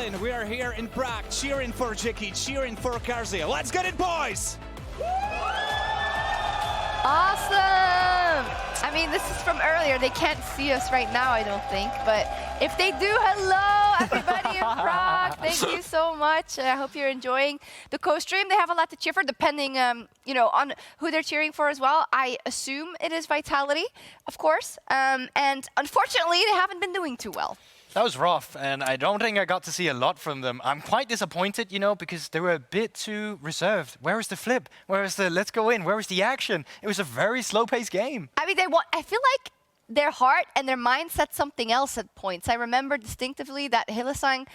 Berlin. We are here in Prague, cheering for Jiki, cheering for Carzzy. Let's get it, boys! Awesome! I mean, this is from earlier. They can't see us right now, I don't think. But if they do, hello, everybody in Prague. Thank you so much. I hope you're enjoying the co-stream. They have a lot to cheer for, depending, you know, on who they're cheering for as well. I assume it is Vitality, of course. And unfortunately, they haven't been doing too well. That was rough, and I don't think I got to see a lot from them. I'm quite disappointed, you know, because they were a bit too reserved. Where is the flip? Where is the let's go in? Where is the action? It was a very slow-paced game. I mean, I feel like their heart and their mind said something else at points. I remember distinctively that Hylissang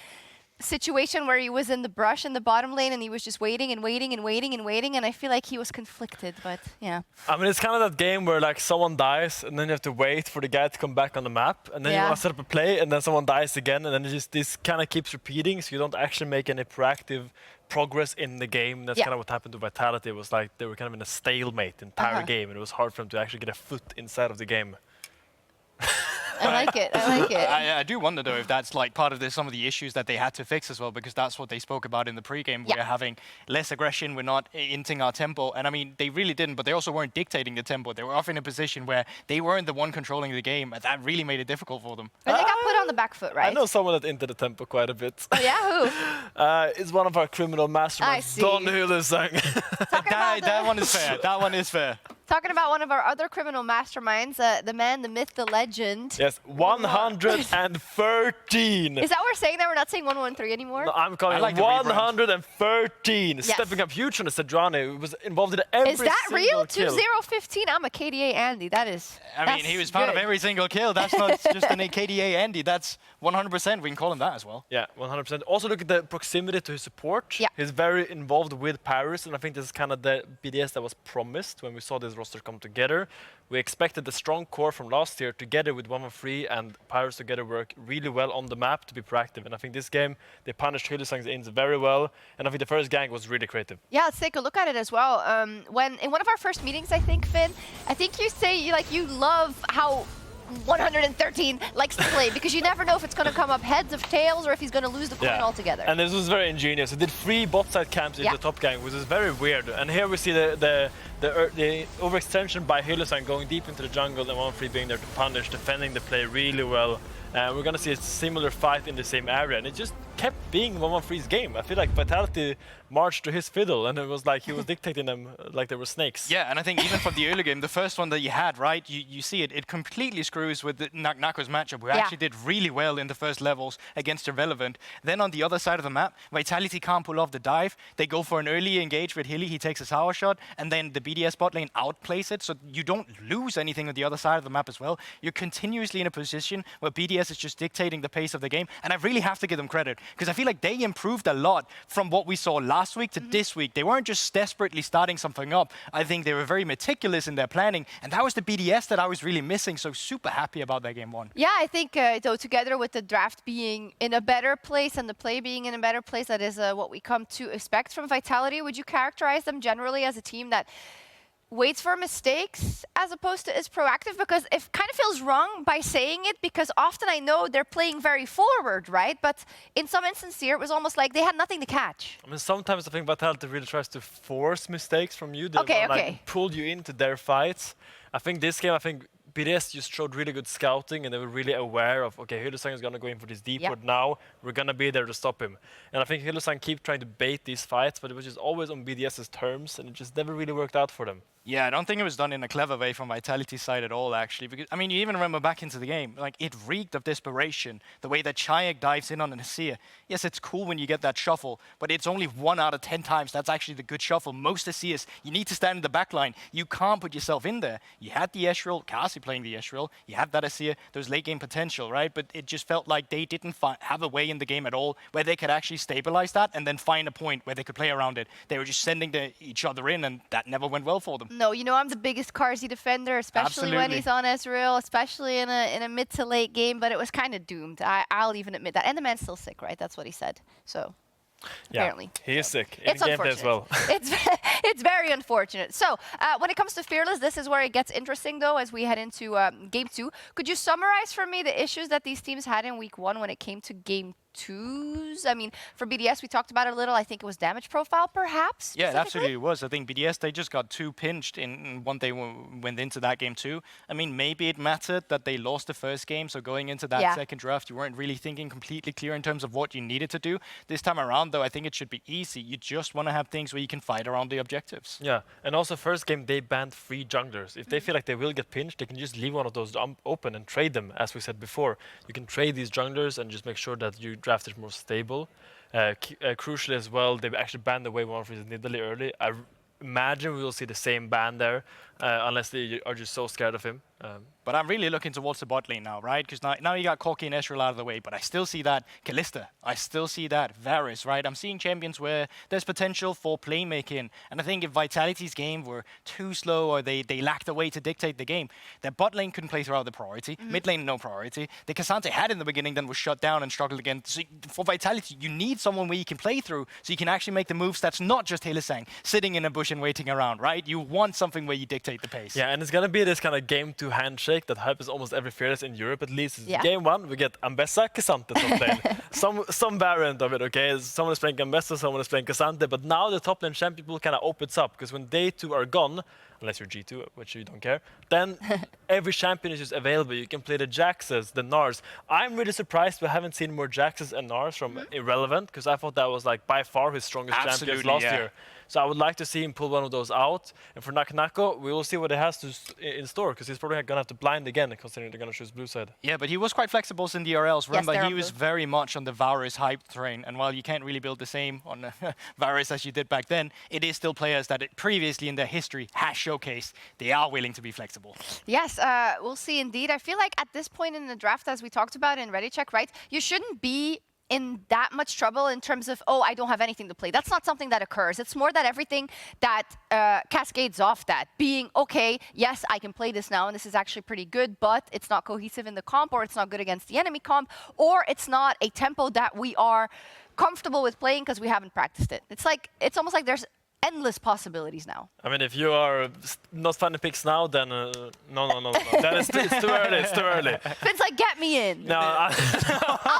situation where he was in the brush in the bottom lane and he was just waiting and waiting and waiting and waiting, and I feel like he was conflicted, but yeah. I mean, it's kind of that game where like someone dies and then you have to wait for the guy to come back on the map, and then you want to set up a play and then someone dies again, and then it just this kind of keeps repeating, so you don't actually make any proactive progress in the game. That's kind of what happened to Vitality. It was like they were kind of in a stalemate the entire game, and it was hard for them to actually get a foot inside of the game. I like it, I like it. I do wonder, though, if that's like part of some of the issues that they had to fix as well, because that's what they spoke about in the pregame. We're having less aggression, we're not inting our tempo. And I mean, they really didn't, but they also weren't dictating the tempo. They were often in a position where they weren't the one controlling the game, and that really made it difficult for them. And they got put on the back foot, right? I know someone that entered the tempo quite a bit. Oh, yeah, who? It's one of our criminal masterminds, Don Hylissang. That one is fair, that one is fair. Talking about one of our other criminal masterminds, the man, the myth, the legend. Yes, 113. Is that what we're saying, that we're not saying 113 anymore? No, I'm calling it 113. Stepping up huge on the Sedrani. He was involved in every single kill. Is that real? 2015? I'm a KDA Andy. That is. I mean, he was part of every single kill. That's not just an KDA Andy. That's 100%. We can call him that as well. Yeah, 100%. Also, look at the proximity to his support. Yeah. He's very involved with Parus, and I think this is kind of the BDS that was promised when we saw this roster come together. We expected the strong core from last year together with 113 and Parus together work really well on the map to be proactive. And I think this game, they punished Hylissang's ins very well. And I think the first gank was really creative. Yeah, let's take a look at it as well. When in one of our first meetings, I think, Finn, I think you say you love how 113 likes to play, because you never know if it's going to come up heads or tails or if he's going to lose the coin altogether. And this was very ingenious. He did 3 bot side camps in the top gank, which is very weird. And here we see the overextension by Hylissang going deep into the jungle and 113 being there to punish, defending the play really well. We're going to see a similar fight in the same area, and it just kept being 113's game. I feel like Vitality marched to his fiddle, and it was like he was dictating them like they were snakes. Yeah, and I think even from the early game, the first one that you had, right, you see it completely screws with the Nako's matchup, who actually did really well in the first levels against Irrelevant. Then on the other side of the map, Vitality can't pull off the dive. They go for an early engage with Hilly, he takes a tower shot, and then the BDS bot lane outplays it, so you don't lose anything on the other side of the map as well. You're continuously in a position where BDS is just dictating the pace of the game, and I really have to give them credit, because I feel like they improved a lot from what we saw last week to this week. They weren't just desperately starting something up. I think they were very meticulous in their planning, and that was the BDS that I was really missing, so super happy about that game 1. Yeah, I think, though, together with the draft being in a better place and the play being in a better place, that is what we come to expect from Vitality. Would you characterize them generally as a team that waits for mistakes as opposed to is proactive? Because it kind of feels wrong by saying it, because often I know they're playing very forward, right? But in some instances here, it was almost like they had nothing to catch. I mean, sometimes I think Vitality really tries to force mistakes from you. They like pull you into their fights. I think this game, BDS just showed really good scouting, and they were really aware of, okay, Hylissang is going to go in for this deep ward now. We're going to be there to stop him. And I think Hylissang keep trying to bait these fights, but it was just always on BDS's terms, and it just never really worked out for them. Yeah, I don't think it was done in a clever way from Vitality's side at all, actually. Because, I mean, you even remember back into the game, like, it reeked of desperation. The way that Czajek dives in on an Asir. Yes, it's cool when you get that shuffle, but it's only 1 out of 10 times. That's actually the good shuffle. Most Asirs, you need to stand in the back line. You can't put yourself in there. You had the Ezreal, Carzzy playing the Ezreal. You have that Asir. There's late game potential, right? But it just felt like they didn't have a way in the game at all where they could actually stabilize that and then find a point where they could play around it. They were just sending each other in, and that never went well for them. No, you know, I'm the biggest Carzzy defender, especially when he's on Ezreal, especially in a mid to late game, but it was kind of doomed. I'll even admit that. And the man's still sick, right? That's what he said. So, apparently. He is sick. In game play as well. It's very unfortunate. So, when it comes to Fearless, this is where it gets interesting, though, as we head into Game 2. Could you summarize for me the issues that these teams had in Week 1 when it came to Game 2s? I mean, for BDS, we talked about it a little. I think it was damage profile, perhaps? Yeah, it absolutely was. I think BDS, they just got too pinched in when they went into that Game 2. I mean, maybe it mattered that they lost the first game, so going into that second draft, you weren't really thinking completely clear in terms of what you needed to do. This time around, though, I think it should be easy. You just want to have things where you can fight around the objectives. Yeah, and also first game, they banned 3 junglers. If they feel like they will get pinched, they can just leave one of those open and trade them, as we said before. You can trade these junglers and just make sure that you draft it more stable. Crucially as well, they actually banned away one for Nidalee early. I imagine we will see the same ban there, unless they are just so scared of him. But I'm really looking towards the bot lane now, right? Because now you got Corki and Ezreal out of the way, but I still see that Kalista. I still see that Varus, right? I'm seeing champions where there's potential for playmaking. And I think if Vitality's game were too slow or they lacked a way to dictate the game, their bot lane couldn't play throughout the priority. Mid lane, no priority. The Cassante had in the beginning, then was shut down and struggled again. So for Vitality, you need someone where you can play through so you can actually make the moves that's not just Hylissang sitting in a bush and waiting around, right? You want something where you dictate the pace. Yeah, and it's going to be this kind of game 2 handshake that happens almost every Fearless in Europe, at least. Game 1, we get Ambessa, Cassante top lane. some variant of it, okay? Someone is playing Ambessa, someone is playing Cassante, but now the top lane champion pool kind of opens up, because when they 2 are gone, unless you're G2, which you don't care, then every champion is just available. You can play the Jaxes, the Nars. I'm really surprised we haven't seen more Jaxes and Nars from Irrelevant, because I thought that was like by far his strongest champions last year. So I would like to see him pull one of those out. And for Naako, we will see what he has in store, because he's probably going to have to blind again, considering they're going to choose blue side. Yeah, but he was quite flexible in the RLs. Remember, he was very much on the Varus hype train. And while you can't really build the same on Varus as you did back then, it is still players that previously in their history has showcased they are willing to be flexible. Yes, we'll see indeed. I feel like at this point in the draft, as we talked about in Ready Check, right, you shouldn't be in that much trouble in terms of, oh, I don't have anything to play. That's not something that occurs. It's more that everything that cascades off that, being, okay, yes, I can play this now, and this is actually pretty good, but it's not cohesive in the comp, or it's not good against the enemy comp, or it's not a tempo that we are comfortable with playing because we haven't practiced it. It's almost like there's endless possibilities now. I mean, if you are not finding picks now, then no. Then it's too early. It's too early. Finn's like, get me in. No, I'll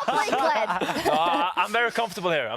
play Glenn. No, I'm very comfortable here.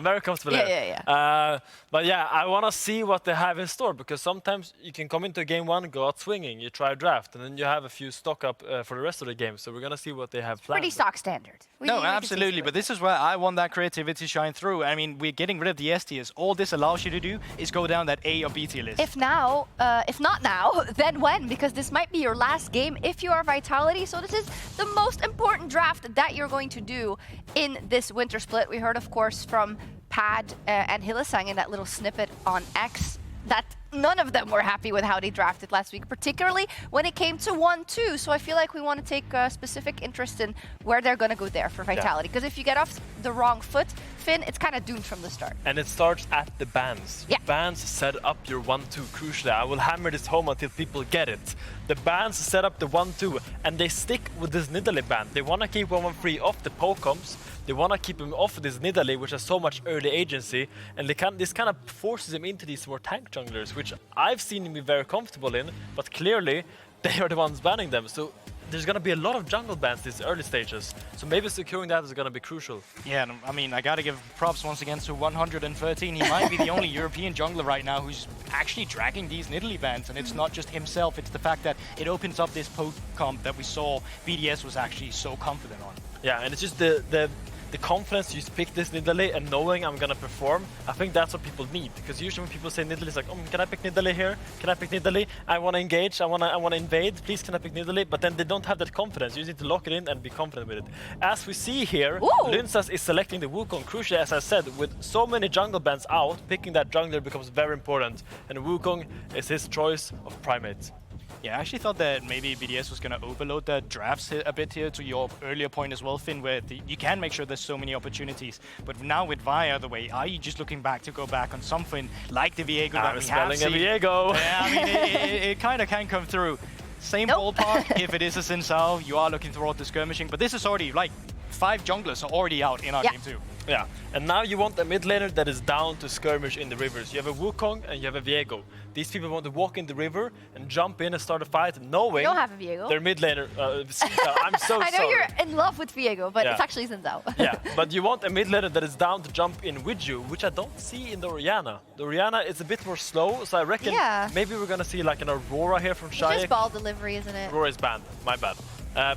Yeah. But yeah, I want to see what they have in store, because sometimes you can come into game 1, go out swinging, you try a draft, and then you have a few stock up for the rest of the game. So we're going to see what they have planned. Pretty stock standard. No, absolutely. But this is where I want that creativity to shine through. I mean, we're getting rid of the S tiers. All this allows you to do is go down that A or B tier list. If not now, then when? Because this might be your last game if you are Vitality. So this is the most important draft that you're going to do in this winter split. We heard, of course, from Pad and Hylissang in that little snippet on X that none of them were happy with how they drafted last week, particularly when it came to 1-2. So I feel like we want to take specific interest in where they're going to go there for Vitality. Because if you get off the wrong foot, Finn, it's kind of doomed from the start. And it starts at the bans. Yeah. Bans set up your 1-2 crucially. I will hammer this home until people get it. The bans set up the 1-2, and they stick with this Nidalee ban. They want to keep 1-1-3 off the Pokecoms. They want to keep him off this Nidalee, which has so much early agency, and this kind of forces him into these more tank junglers, which I've seen him be very comfortable in, but clearly they are the ones banning them. So there's going to be a lot of jungle bans these early stages. So maybe securing that is going to be crucial. Yeah, I mean, I got to give props once again to 113. He might be the only European jungler right now who's actually dragging these Nidalee bans. And it's not just himself, it's the fact that it opens up this poke comp that we saw BDS was actually so confident on. Yeah, and it's just the confidence you pick this Nidalee and knowing I'm gonna perform. I think that's what people need, because usually when people say Nidalee, it's like, oh, can I pick Nidalee here? Can I pick Nidalee? I want to engage. I want to invade. Please, can I pick Nidalee? But then they don't have that confidence. You just need to lock it in and be confident with it. As we see here, Lyncas is selecting the Wukong. Crucially, as I said, with so many jungle bans out, picking that jungler becomes very important. And Wukong is his choice of primate. Yeah, I actually thought that maybe BDS was going to overload the drafts a bit here, to your earlier point as well, Finn, where you can make sure there's so many opportunities. But now with Vi out of the way, are you just looking back to go back on something like the Viego that we have seen? Viego. Yeah, I mean, it kind of can come through. Same ballpark, if it is a Xin Zhao, you are looking toward the skirmishing. But this is already, like, 5 junglers are already out in our game too. Yeah, and now you want a mid laner that is down to skirmish in the rivers. You have a Wukong and you have a Viego. These people want to walk in the river and jump in and start a fight, knowing You don't have a Viego. their mid laner. Xin Zhao, I'm so I know sorry. you're in love with Viego, but Yeah. it's actually Xin Zhao. Yeah, but you want a mid laner that is down to jump in with you, which I don't see in the Orianna. The Orianna is a bit more slow, so I reckon Yeah. maybe we're gonna see like an Aurora here from It's just Czajek. ball delivery, isn't it? Aurora is banned, my bad.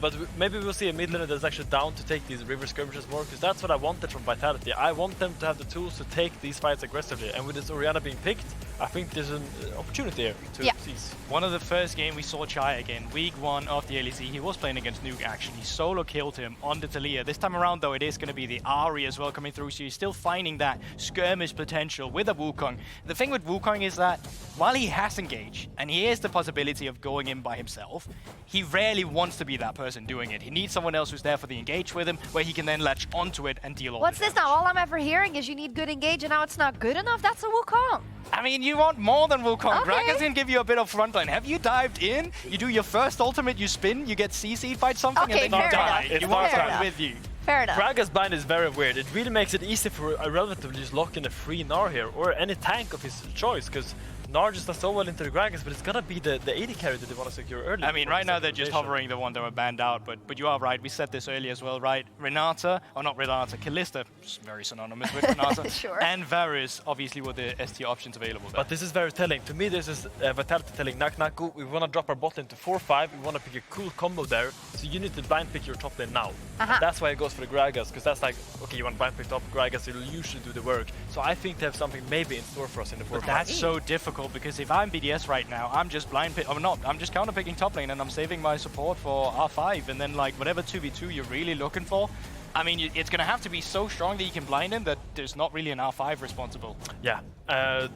But maybe we'll see a mid laner that's actually down to take these river skirmishes more, because that's what I wanted from Vitality. I want them to have the tools to take these fights aggressively, and with this Orianna being picked, I think there's an opportunity here to seize. One of the first game we saw Czajek in week 1 of the LEC, he was playing against Nuke actually. Solo killed him on the Talia. This time around though, it is going to be the Ahri as well coming through, so he's still finding that skirmish potential with a Wukong. The thing with Wukong is that while he has engaged, and he has the possibility of going in by himself, he rarely wants to be that person doing it. He needs someone else who's there for the engage with him, where he can then latch onto it and deal all What's the this damage. now? All I'm ever hearing is you need good engage, and now it's not good enough. That's a Wukong. I mean, you want more than Wukong. Okay. Gragas can give you a bit of frontline. Have you dived in? You do your first ultimate, you spin, you get CC, fight something, Okay, and then you fair die. enough. It's You want fair someone enough. with you. Fair enough. Gragas bind is very weird. It really makes it easy for Irrelevant to just lock in a free Gnar here, or any tank of his choice, because Gnar just does so well into the Gragas, but it's gonna be the AD carry that they want to secure early. I mean, for right this now they're just activation. hovering the one that were banned out, but you are right. We said this earlier as well, right? Renata, or not Renata, Kalista, very synonymous with Renata, Sure. and Varus obviously were the ST options available there. But this is very telling. To me, this is Vitality telling Naak, we want to drop our bot lane to 4-5, we want to pick a cool combo there, so you need to blind pick your top lane now. And that's why it goes for the Gragas, because that's like, okay, you want to blind pick top Gragas, it'll usually do the work. So I think they have something maybe in store for us in the 4-5. That's so difficult, because if I'm BDS right now, I'm just I'm just counter picking top lane and I'm saving my support for R5, and then like whatever 2v2 you're really looking for, I mean, it's going to have to be so strong that you can blind him that there's not really an R5 responsible. Yeah,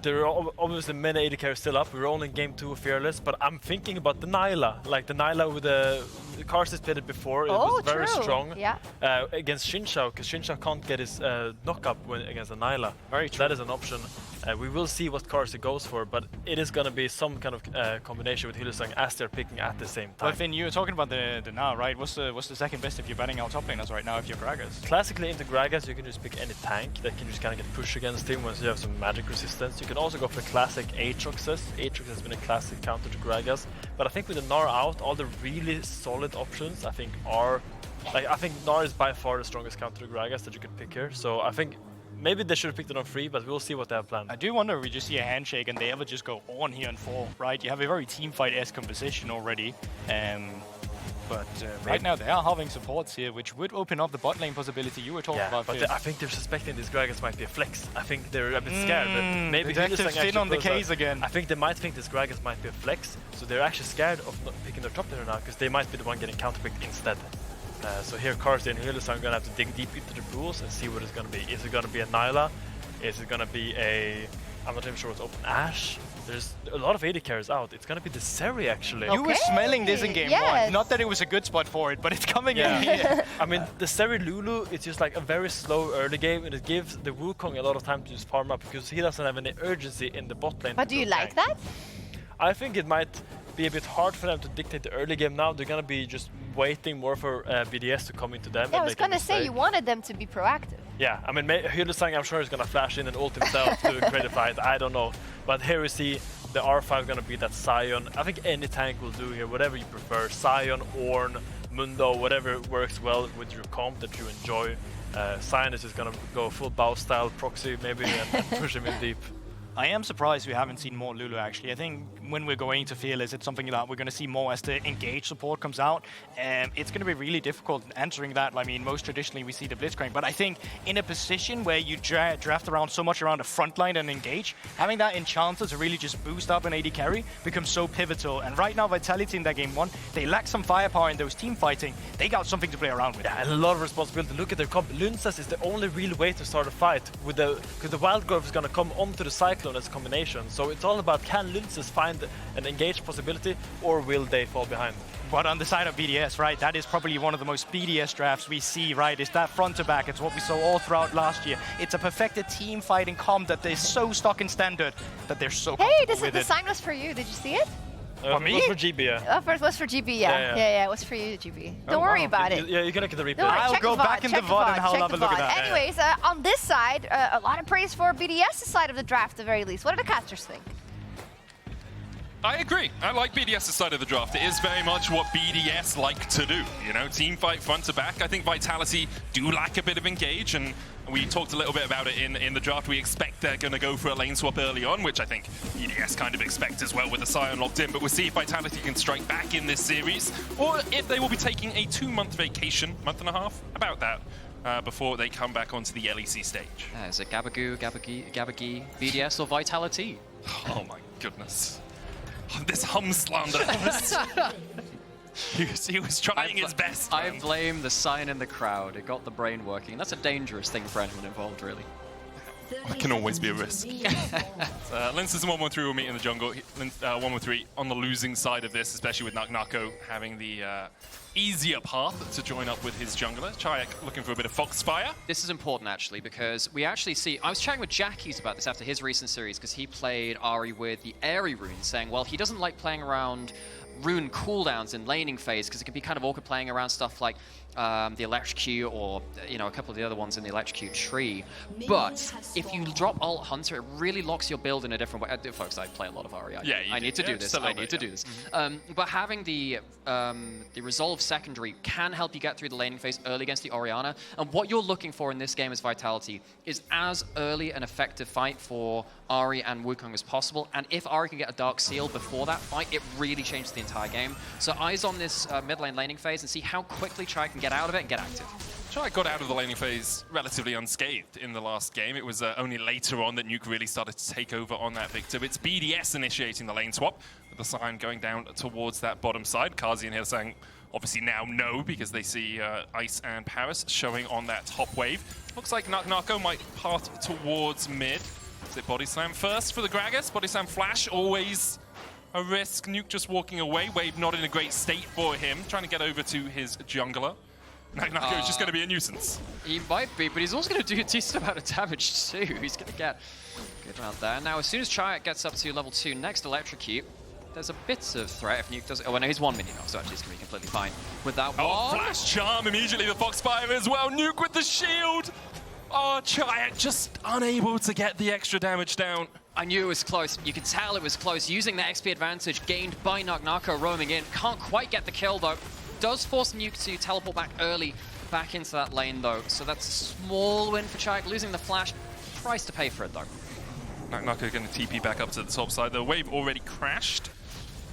there are obviously many AD carries still up. We're only in game 2 of Fearless, but I'm thinking about the Nyla. Like the Nyla with the Carzzy played it before. It was very true. strong Yeah. against Xin Zhao, because Xin Zhao can't get his knock-up against the Nyla. Very true. That is an option. We will see what Carzzy goes for, but it is going to be some kind of combination with Hylissang as they're picking at the same time. But Finn, you were talking about the now, right? What's the second best if you're banning out top laners right now if you're Gragas? Classically into Gragas, you can just pick any tank that can just kind of get pushed against him once you have some magic resistance. You can also go for classic Aatroxes. Aatrox has been a classic counter to Gragas, but I think with the Gnar out, all the really solid options I think are, like, I think Gnar is by far the strongest counter to Gragas that you could pick here. So I think maybe they should have picked it on free, but we'll see what they have planned. I do wonder if we just see a handshake and they ever just go on here and fall, right? You have a very teamfight-esque composition already. But right now they are having supports here, which would open up the bot lane possibility you were talking about. But Finn. I think they're suspecting this Gragas might be a flex. I think they're a bit scared that maybe Detective Hylissang Finn actually on the pulls out. case again. I think they might think this Gragas might be a flex, so they're actually scared of not picking their top laner now, because they might be the one getting counterpicked instead. So here Carzzy and Hylissang are going to have to dig deep into the pools and see what it's going to be. Is it going to be a Nyla? Is it going to be a... I'm not even sure what's open. Ashe? There's a lot of AD carries out. It's going to be the Zeri, actually. You were smelling this in game yes. 1. Not that it was a good spot for it, but it's coming Yeah. in here. I mean, the Zeri Lulu, it's just like a very slow early game, and it gives the Wukong a lot of time to just farm up, because he doesn't have any urgency in the bot lane. But do you like that? I think it might be a bit hard for them to dictate the early game now. They're going to be just waiting more for BDS to come into them. Yeah, I and was make a going to say mistake. you wanted them to be proactive. Yeah, I mean, Hylissang, I'm sure, is going to flash in and ult himself to create a fight. I don't know. But here we see the R5 going to be that Sion. I think any tank will do here, whatever you prefer. Sion, Ornn, Mundo, whatever works well with your comp that you enjoy. Sion is just going to go full bow style, proxy maybe, and push him in deep. I am surprised we haven't seen more Lulu, actually. I think when we're going to Fearless, it's something that we're going to see more as the engage support comes out. It's going to be really difficult answering that. I mean, most traditionally we see the Blitzcrank, but I think in a position where you draft around so much around the front line and engage, having that enchanter to really just boost up an AD carry becomes so pivotal. And right now, Vitality in that game 1, they lack some firepower in those team fighting. They got something to play around with. Yeah, and a lot of responsibility. Look at their comp. Lyncas is the only real way to start a fight, with because the Wild Growth is going to come onto the Cyclone as a combination. So it's all about, can Lyncas find an engaged possibility, or will they fall behind? But on the side of BDS, right, that is probably one of the most BDS drafts we see, right? Is that front to back. It's what we saw all throughout last year. It's a perfected team fighting comp that is so stuck in standard that they're so Hey, comfortable this is with the it. sign was for you. Did you see it? For me? It was for GB, yeah. First was for GB, yeah. It was for you, GB. Don't worry about it. Yeah, you can look at the replay. Don't worry, I'll check go the back in the VOD and I'll have a look at that. Anyways, on this side, a lot of praise for BDS's side of the draft, at the very least. What do the casters think? I agree. I like BDS's side of the draft. It is very much what BDS like to do. You know, team fight front to back. I think Vitality do lack a bit of engage, and we talked a little bit about it in the draft. We expect they're going to go for a lane swap early on, which I think BDS kind of expect as well with the Sion locked in. But we'll see if Vitality can strike back in this series, or if they will be taking a 2-month vacation, month and a half, about that, before they come back onto the LEC stage. Is it Gabagoo, Gabagee, BDS, or Vitality? Oh my goodness. This hum slander. he was trying his best. I blame the sign in the crowd. It got the brain working. That's a dangerous thing for anyone involved, really. That can always be a risk. Lyncas and 113 will meet in the jungle. 113 on the losing side of this, especially with Nato having the easier path to join up with his jungler. Czajek looking for a bit of Foxfire. This is important, actually, because we actually see... I was chatting with Jackies about this after his recent series, because he played Ahri with the Airy rune, saying, well, he doesn't like playing around rune cooldowns in laning phase, because it can be kind of awkward playing around stuff like the electrocute or, you know, a couple of the other ones in the electrocute tree. But if you drop Alt Hunter, it really locks your build in a different way. Folks, I play a lot of Ahri. I need to do this. I need to do this. But having the Resolve secondary can help you get through the laning phase early against the Orianna. And what you're looking for in this game as Vitality is as early an effective fight for Ahri and Wukong as possible. And if Ahri can get a Dark Seal before that fight, it really changes the entire game. So eyes on this mid lane laning phase and see how quickly Czajek can get out of it and get active. Czajek got out of the laning phase relatively unscathed in the last game. It was only later on that Nuke really started to take over on that victor. It's BDS initiating the lane swap, with the sign going down towards that bottom side. Carzzy and Hylissang obviously now know, because they see Ice and Parus showing on that top wave. Looks like Nato might path towards mid. Is it Body Slam first for the Gragas? Body Slam flash, always a risk. Nuke just walking away. Wave not in a great state for him, trying to get over to his jungler. Nato is just going to be a nuisance. He might be, but he's also going to do a decent amount of damage too. He's going to get good amount there. Now, as soon as Czajek gets up to level 2, next electrocute, there's a bit of threat if Nuke does it. Oh, no, he's 1 minion off, so actually he's going to be completely fine with that one. Oh, flash charm immediately, the Foxfire as well. Nuke with the shield. Oh, Czajek just unable to get the extra damage down. I knew it was close. You could tell it was close. Using the XP advantage gained by Nato roaming in. Can't quite get the kill, though. Does force Nuke to teleport back early, back into that lane, though. So that's a small win for Czajek. Losing the flash. Price to pay for it, though. Nato going to TP back up to the top side. The wave already crashed,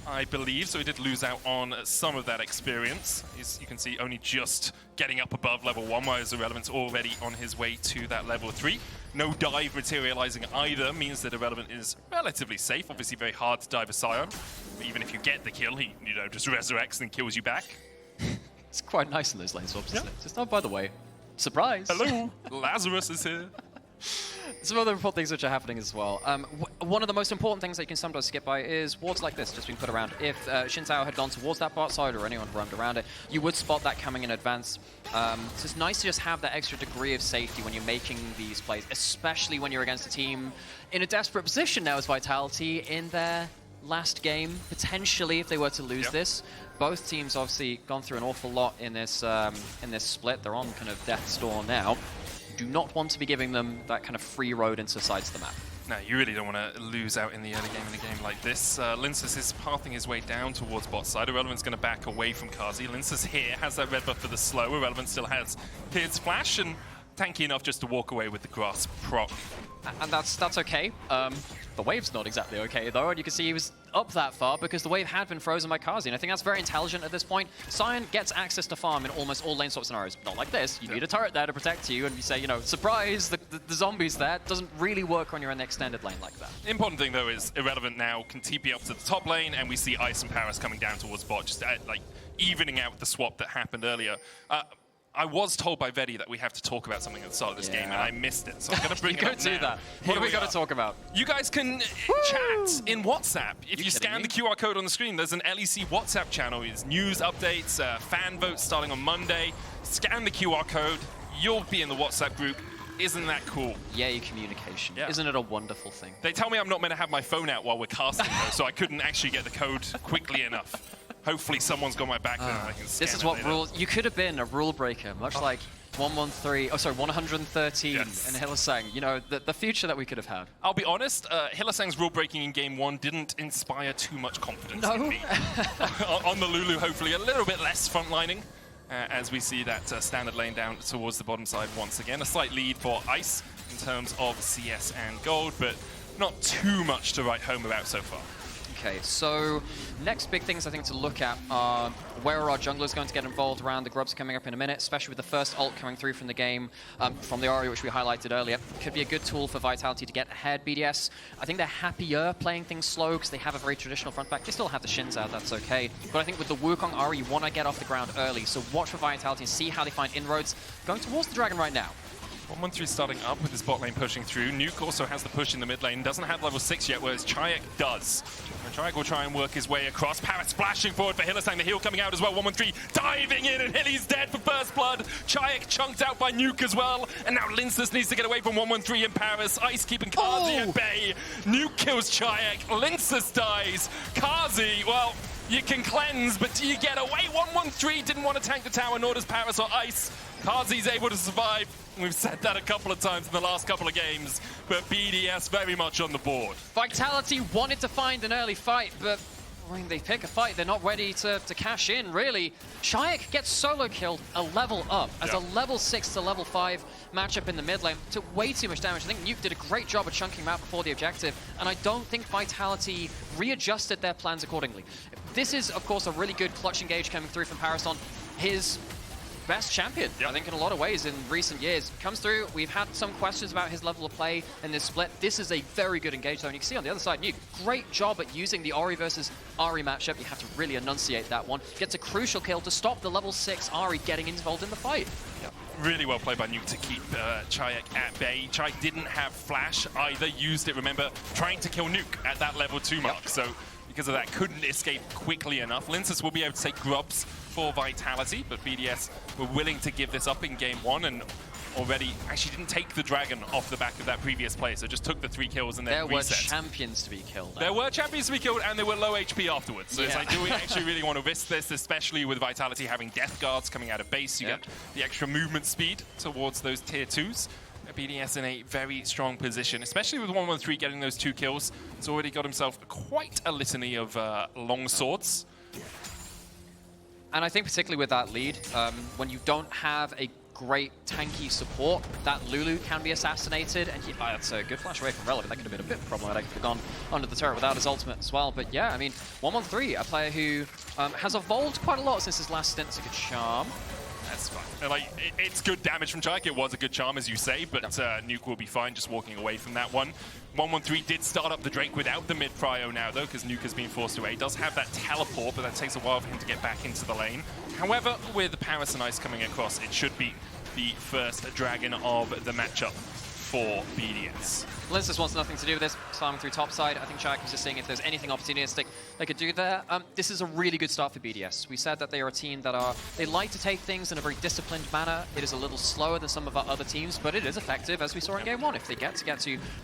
I believe, so he did lose out on some of that experience. You can see only just getting up above level 1, whereas Irrelevant's already on his way to that level 3. No dive materializing either means that Irrelevant is relatively safe. Obviously very hard to dive a Sion, but even if you get the kill, he just resurrects and kills you back. It's quite nice in those lane swaps, isn't it? Just, oh, by the way, surprise! Hello, Lazarus is here. Some other important things which are happening as well. One of the most important things that you can sometimes skip by is wards like this just being put around. If Xin Zhao had gone towards that bot side or anyone roamed around it, you would spot that coming in advance. So it's nice to just have that extra degree of safety when you're making these plays, especially when you're against a team in a desperate position now as Vitality in their last game, potentially, if they were to lose this. Both teams obviously gone through an awful lot in this split. They're on kind of death's door now. Do not want to be giving them that kind of free road into sides of the map. No, you really don't want to lose out in the early game in a game like this. Lyncas is pathing his way down towards bot side. Irrelevant's going to back away from Carzzy. Lyncas here has that red buff for the slow. Irrelevant still has his flash and tanky enough just to walk away with the grasp proc. And that's okay. The wave's not exactly okay though, and you can see he was up that far because the wave had been frozen by Carzzy, and I think that's very intelligent at this point. Sion gets access to farm in almost all lane swap scenarios. Not like this. You need a turret there to protect you, and you say, you know, surprise, the zombies there. It doesn't really work when you're in the extended lane like that. Important thing though is Irrelevant now can TP up to the top lane, and we see Ice and Parus coming down towards bot, just like evening out the swap that happened earlier. I was told by VIT that we have to talk about something at the start of this game, and I missed it, so I'm going to bring it up now. that. What do we got to talk about? You guys can chat in WhatsApp. If you scan the QR code on the screen, there's an LEC WhatsApp channel. It's news updates, fan votes starting on Monday. Scan the QR code. You'll be in the WhatsApp group. Isn't that cool? Yay, communication. Yeah. Isn't it a wonderful thing? They tell me I'm not meant to have my phone out while we're casting, though, so I couldn't actually get the code quickly enough. Hopefully someone's got my back then and I can scan This is it what later. rules. You could have been a rule breaker, much like 113. Oh, sorry, 113 Yes. in Hylissang. You know, the future that we could have had. I'll be honest, Hylissang's rule breaking in game 1 didn't inspire too much confidence in me. On the Lulu, hopefully a little bit less frontlining. As we see that standard lane down towards the bottom side once again. A slight lead for Ice in terms of CS and gold, but not too much to write home about so far. Okay, so next big things I think to look at are where are our junglers going to get involved around. The grubs coming up in a minute, especially with the first ult coming through from the game, from the Ahri, which we highlighted earlier. Could be a good tool for Vitality to get ahead. BDS, I think they're happier playing things slow because they have a very traditional front back. They still have the Xin Zhao, that's okay. But I think with the Wukong Ahri, you want to get off the ground early. So watch for Vitality and see how they find inroads. Going towards the Dragon right now. 113 starting up with his bot lane pushing through. Nuke also has the push in the mid lane. Doesn't have level 6 yet, whereas Czajek does. And Czajek will try and work his way across. Parus splashing forward for Hylissang. The heal coming out as well. 113 diving in, and Hilly's dead for first blood. Czajek chunked out by Nuke as well. And now Lyncas needs to get away from 113 and Parus. Ice keeping Carzzy at bay. Nuke kills Czajek. Lyncas dies. Carzzy, well, you can cleanse, but do you get away? 113 didn't want to tank the tower, nor does Parus or Ice. Carzzy's able to survive. We've said that a couple of times in the last couple of games, but BDS very much on the board. Vitality wanted to find an early fight, but when they pick a fight, they're not ready to cash in, really. Czajek gets solo killed a level up as a level 6 to level 5 matchup in the mid lane. Took way too much damage. I think Nuke did a great job of chunking him out before the objective, and I don't think Vitality readjusted their plans accordingly. This is, of course, a really good clutch engage coming through from Parus on his best champion, I think, in a lot of ways in recent years. Comes through. We've had some questions about his level of play in this split. This is a very good engage, though. And you can see on the other side, Nuke, great job at using the Ahri versus Ahri matchup. You have to really enunciate that one. Gets a crucial kill to stop the level 6 Ahri getting involved in the fight. Really well played by Nuke to keep Czajek at bay. Czajek didn't have flash either. Used it, remember, trying to kill Nuke at that level 2 mark. So because of that, couldn't escape quickly enough. Lyncas will be able to take grubs for Vitality, but BDS were willing to give this up in game 1 and already actually didn't take the dragon off the back of that previous play, so just took the 3 kills and then reset. There were champions to be killed. There were champions to be killed, and they were low HP afterwards. So it's like, do we actually really want to risk this, especially with Vitality having death guards coming out of base? You get the extra movement speed towards those tier 2s. BDS in a very strong position, especially with 113 getting those 2 kills. He's already got himself quite a litany of long swords. And I think particularly with that lead, when you don't have a great tanky support, that Lulu can be assassinated, and that's a good flash away from Rell, but that could have been a bit problematic if he'd gone under the turret without his ultimate as well. But yeah, I mean, 113, a player who has evolved quite a lot since his last stint as a good charm. That's fine. Like, it's good damage from Czajek. It was a good charm, as you say, but Nuke will be fine just walking away from that one. 113 did start up the Drake without the mid-prio now, though, because Nuke has been forced away. He does have that teleport, but that takes a while for him to get back into the lane. However, with Parus and Ice coming across, it should be the first dragon of the matchup for BDS. Lyncas wants nothing to do with this, farming through topside. I think Czajek was just seeing if there's anything opportunistic they could do there. This is a really good start for BDS. We said that they are a team that they like to take things in a very disciplined manner. It is a little slower than some of our other teams, but it is effective, as we saw in game 1. If they get to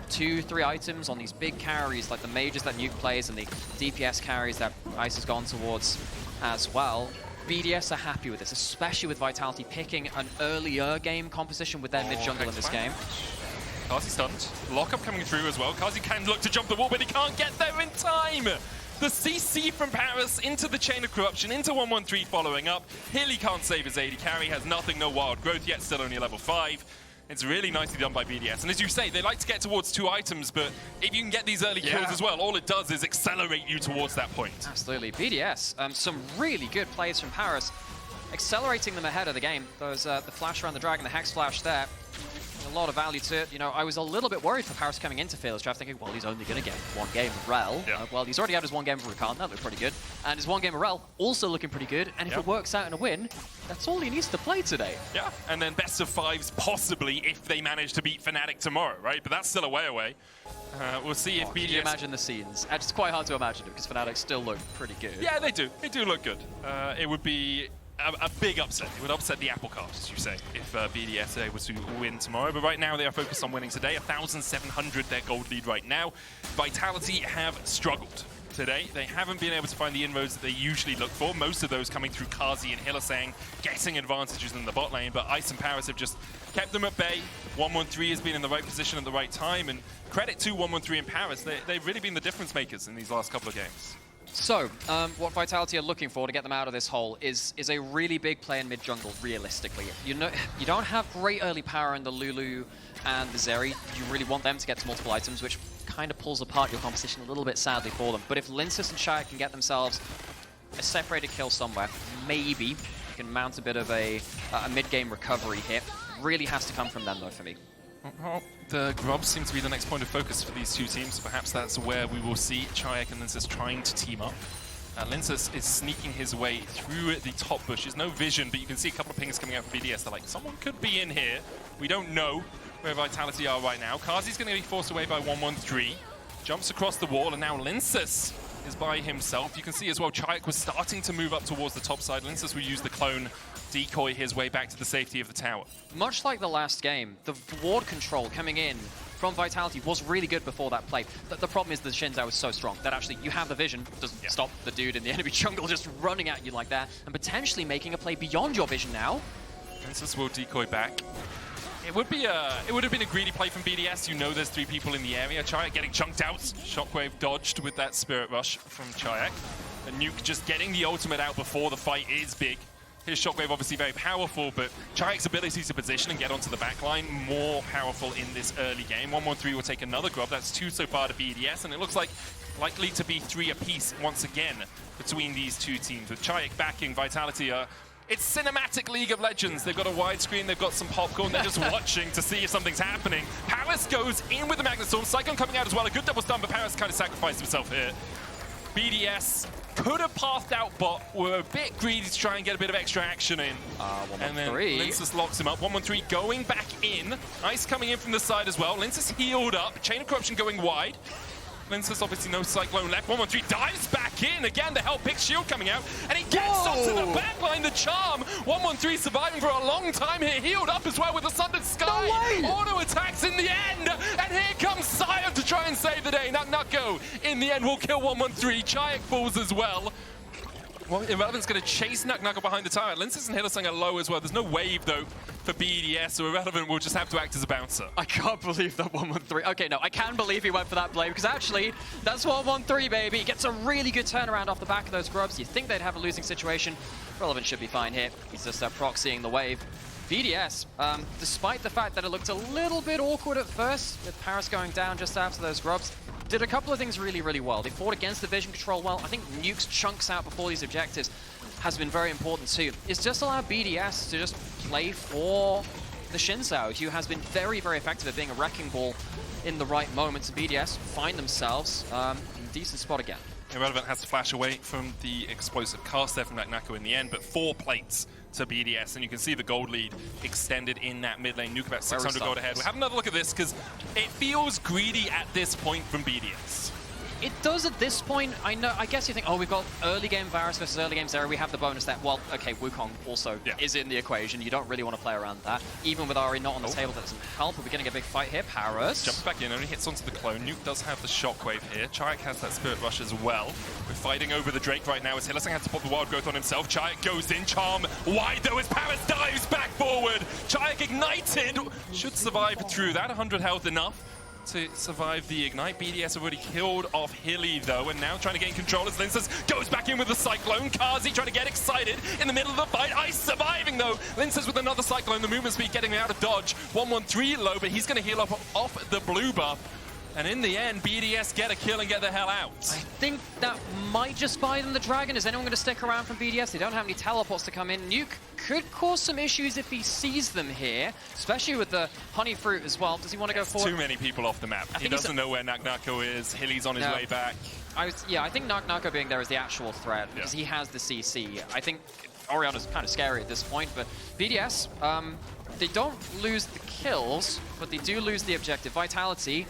2-3 items on these big carries, like the mages that Nuke plays and the DPS carries that Ice has gone towards as well, BDS are happy with this, especially with Vitality picking an earlier game composition with their mid-jungle in this game. Carzzy stunned. Lockup coming through as well. Carzzy can look to jump the wall, but he can't get there in time. The CC from Parus into the Chain of Corruption, into 113 following up. Hilly can't save his AD carry, has nothing, no wild growth yet, still only level 5. It's really nicely done by BDS. And as you say, they like to get towards 2 items, but if you can get these early kills as well, all it does is accelerate you towards that point. Absolutely. BDS, some really good plays from Parus, accelerating them ahead of the game. Those the flash around the dragon, the Hex flash there. A lot of value to it. You know, I was a little bit worried for Parus coming into Fearless Draft, thinking, well, he's only going to get 1 game of Rell. Well, he's already had his 1 game of Wukong, that looked pretty good. And his 1 game of Rell, also looking pretty good. And if it works out in a win, that's all he needs to play today. Yeah, and then best of 5s possibly if they manage to beat Fnatic tomorrow, right? But that's still a way away. We'll see if BDS... Can you imagine the scenes? It's quite hard to imagine it because Fnatic still look pretty good. Yeah, they do. They do look good. It would be a big upset. It would upset the apple cart, as you say, if BDS are able to win tomorrow. But right now, they are focused on winning today. 1,700 their gold lead right now. Vitality have struggled today. They haven't been able to find the inroads that they usually look for. Most of those coming through Carzzy and Hylissang, getting advantages in the bot lane. But Ice and Parus have just kept them at bay. 113 has been in the right position at the right time. And credit to 113 and Parus. They've really been the difference makers in these last couple of games. So, what Vitality are looking for to get them out of this hole is a really big play in mid-jungle, realistically. You don't have great early power in the Lulu and the Zeri. You really want them to get to multiple items, which kind of pulls apart your composition a little bit, sadly, for them. But if Lyncas and Czajek can get themselves a separated kill somewhere, maybe you can mount a bit of a mid-game recovery here. Really has to come from them, though, for me. Well, the Grubs seem to be the next point of focus for these two teams. Perhaps that's where we will see Czajek and Lyncas trying to team up. Lyncas is sneaking his way through the top bushes. No vision, but you can see a couple of pings coming out from BDS. They're like, someone could be in here. We don't know where Vitality are right now. Carzzy's going to be forced away by 113. Jumps across the wall, and now Lyncas is by himself. You can see as well, Czajek was starting to move up towards the top side. Lyncas will use the clone, decoy his way back to the safety of the tower. Much like the last game, the ward control coming in from Vitality was really good before that play. The problem is the Xin Zhao is so strong that actually you have the vision, doesn't stop the dude in the enemy jungle just running at you like that, and potentially making a play beyond your vision now. Lyncas will decoy back. It would have been a greedy play from BDS. You know there's 3 people in the area. Czajek getting chunked out. Shockwave dodged with that Spirit Rush from Czajek. And Nuke just getting the ultimate out before the fight is big. His Shockwave obviously very powerful, but Czajek's ability to position and get onto the backline more powerful in this early game. 113 will take another grub. That's 2 so far to BDS, and it looks like likely to be 3 apiece once again between these two teams. With Czajek backing Vitality, it's cinematic League of Legends. They've got a widescreen, they've got some popcorn, they're just watching to see if something's happening. Parus goes in with the Magnet Storm. Cyclone coming out as well. A good double stun, but Parus kind of sacrificed himself here. BDS could have pathed out bot, were a bit greedy to try and get a bit of extra action in. And then Lyncas locks him up. 113 going back in. Ice coming in from the side as well. Lyncas healed up. Chain of Corruption going wide. Lyncas obviously no Cyclone left. 113 dives back in. Again, the Hell Pick shield coming out. And he gets onto the backline, the charm. 113 surviving for a long time here. Healed up as well with the Sundered Sky. Auto attacks in the end. And here comes Sion to try and save the day. Nato in the end will kill 113. Czajek falls as well. Well, Irrelevant's going to chase Naak behind the tower. Lyncas and Hylissang are low as well. There's no wave, though, for BDS, so Irrelevant will just have to act as a bouncer. I can't believe that 113. Okay, no, I can believe he went for that play, because actually, that's 113, baby. He gets a really good turnaround off the back of those grubs. You think they'd have a losing situation. Relevant should be fine here. He's just proxying the wave. BDS, despite the fact that it looked a little bit awkward at first, with Parus going down just after those grubs, did a couple of things really, really well. They fought against the vision control well. I think Nuke's chunks out before these objectives has been very important too. It's just allowed BDS to just play for the Xin Zhao, who has been very, very effective at being a wrecking ball in the right moments. BDS find themselves in a decent spot again. Irrelevant has to flash away from the explosive cast there from Nato in the end, but 4 plates to BDS, and you can see the gold lead extended in that mid lane. Nuke about 600 gold ahead. We'll have another look at this, because it feels greedy at this point from BDS. It does at this point. I guess you think, oh, we've got early game Varus versus early game Zeri. We have the bonus that, well, okay, Wukong also is in the equation. You don't really want to play around that. Even with Ahri not on the table, that doesn't help. We're getting a big fight here. Parus jumps back in, only hits onto the clone. Nuke does have the Shockwave here. Czajek has that Spirit Rush as well. We're fighting over the Drake right now as Hylissang had to pop the Wild Growth on himself. Czajek goes in, charm wide though as Parus dives back forward. Czajek ignited, should survive through that. 100 health enough to survive the ignite. BDS have already killed off Hilly though, and now trying to gain control as Lyncas goes back in with the Cyclone. Carzzy trying to get excited in the middle of the fight. Ice surviving though. Lyncas with another Cyclone. The movement speed getting out of dodge. 113 low, but he's going to heal up off the blue buff. And in the end, BDS get a kill and get the hell out. I think that might just buy them the dragon. Is anyone going to stick around from BDS? They don't have any teleports to come in. Nuke could cause some issues if he sees them here, especially with the honey fruit as well. Does he want to go forward? Too many people off the map. He doesn't know where Nato is. Hilly's on his way back. I think Nato being there is the actual threat, because he has the CC. I think Orianna's kind of scary at this point, but BDS, they don't lose the kills, but they do lose the objective. Vitality,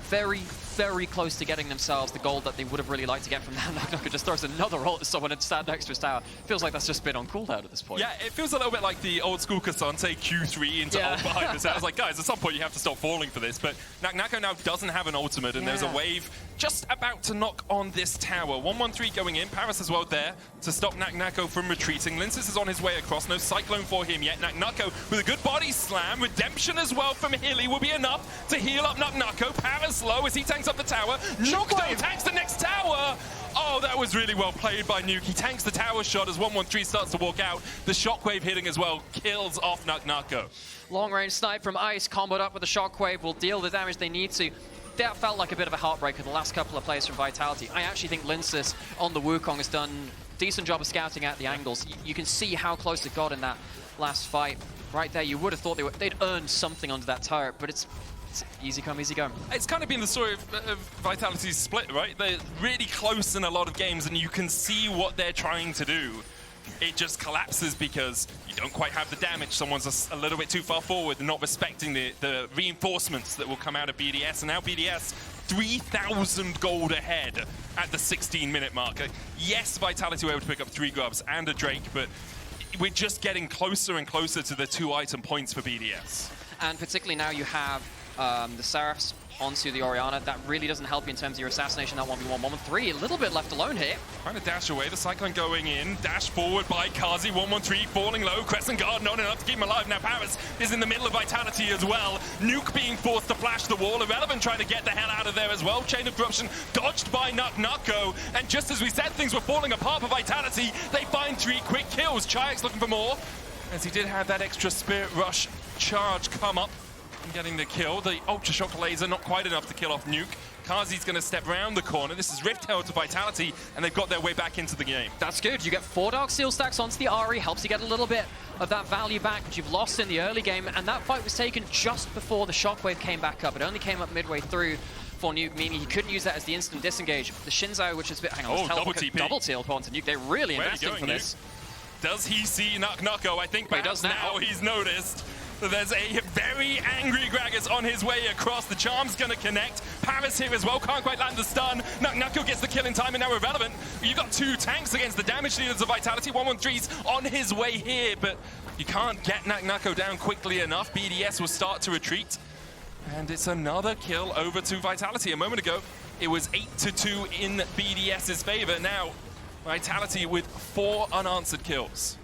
very, very close to getting themselves the gold that they would have really liked to get from that. Naak just throws another ult at someone and stand next to his tower. Feels like that's just been on cooldown at this point. Yeah, it feels a little bit like the old school Cassante Q3 into ult behind us. I was like, guys, at some point you have to stop falling for this. But Naak now doesn't have an ultimate, and there's a wave just about to knock on this tower. 1-1-3 going in. Parus as well there to stop Naak from retreating. Lyncas is on his way across. No Cyclone for him yet. Naak with a good body slam. Redemption as well from Hilly will be enough to heal up Naak. Parus low as he tanks up the tower. Nuke though tanks the next tower. Oh, that was really well played by Nuke. He tanks the tower shot as 1-1-3 starts to walk out. The shockwave hitting as well kills off Naak. Long range snipe from Ice, comboed up with the shockwave, will deal the damage they need to. That felt like a bit of a heartbreaker the last couple of plays from Vitality. I actually think Lyncas on the Wukong has done a decent job of scouting out the angles. You can see how close it got in that last fight. Right there, you would have thought they'd earned something under that turret, but it's easy come, easy go. It's kind of been the story of Vitality's split, right? They're really close in a lot of games, and you can see what they're trying to do. It just collapses because you don't quite have the damage. Someone's a little bit too far forward and not respecting the reinforcements that will come out of BDS. And now BDS, 3,000 gold ahead at the 16-minute mark. Yes, Vitality were able to pick up 3 grubs and a Drake, but we're just getting closer and closer to the 2-item points for BDS. And particularly now you have the Seraphs onto the Orianna. That really doesn't help you in terms of your assassination, that 1v1, 1-3. A little bit left alone here. Trying to dash away, the Cyclone going in. Dash forward by Carzzy, 1-1-3, falling low. Crescent Guard not enough to keep him alive. Now Parus is in the middle of Vitality as well. Nuke being forced to flash the wall. Irrelevant trying to get the hell out of there as well. Chain of Corruption dodged by Naak. And just as we said things were falling apart for Vitality, they find 3 quick kills. Czajek's looking for more, as he did have that extra Spirit Rush charge come up. Getting the kill. The Ultra Shock Laser not quite enough to kill off Nuke. Carzzy's going to step around the corner. This is Rift held to Vitality, and they've got their way back into the game. That's good. You get 4 Dark Seal stacks onto the Ahri, helps you get a little bit of that value back, which you've lost in the early game, and that fight was taken just before the Shockwave came back up. It only came up midway through for Nuke, meaning he couldn't use that as the instant disengage. The Xin Zhao, which is a bit... Hang on, double TP. Double teal onto Nuke. They're really investing for this. Does he see Naak? I think perhaps he does now. He's noticed. There's a very angry Gragas on his way across. The charm's going to connect. Parus here as well. Can't quite land the stun. Naak gets the kill in time and now Irrelevant. You've got 2 tanks against the damage leaders of Vitality. 1-1-3's on his way here, but you can't get Naak down quickly enough. BDS will start to retreat. And it's another kill over to Vitality. A moment ago, it was 8-2 in BDS's favor. Now, Vitality with 4 unanswered kills.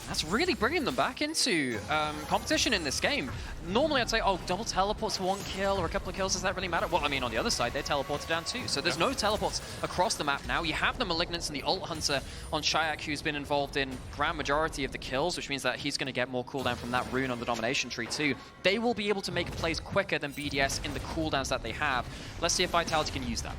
That's really bringing them back into competition in this game. Normally I'd say, oh, double teleports for 1 kill or a couple of kills, does that really matter? Well, I mean, on the other side, they teleported down too. So there's no teleports across the map now. You have the Malignants and the Ult Hunter on Czajek, who's been involved in grand majority of the kills, which means that he's going to get more cooldown from that rune on the Domination tree too. They will be able to make plays quicker than BDS in the cooldowns that they have. Let's see if Vitality can use that.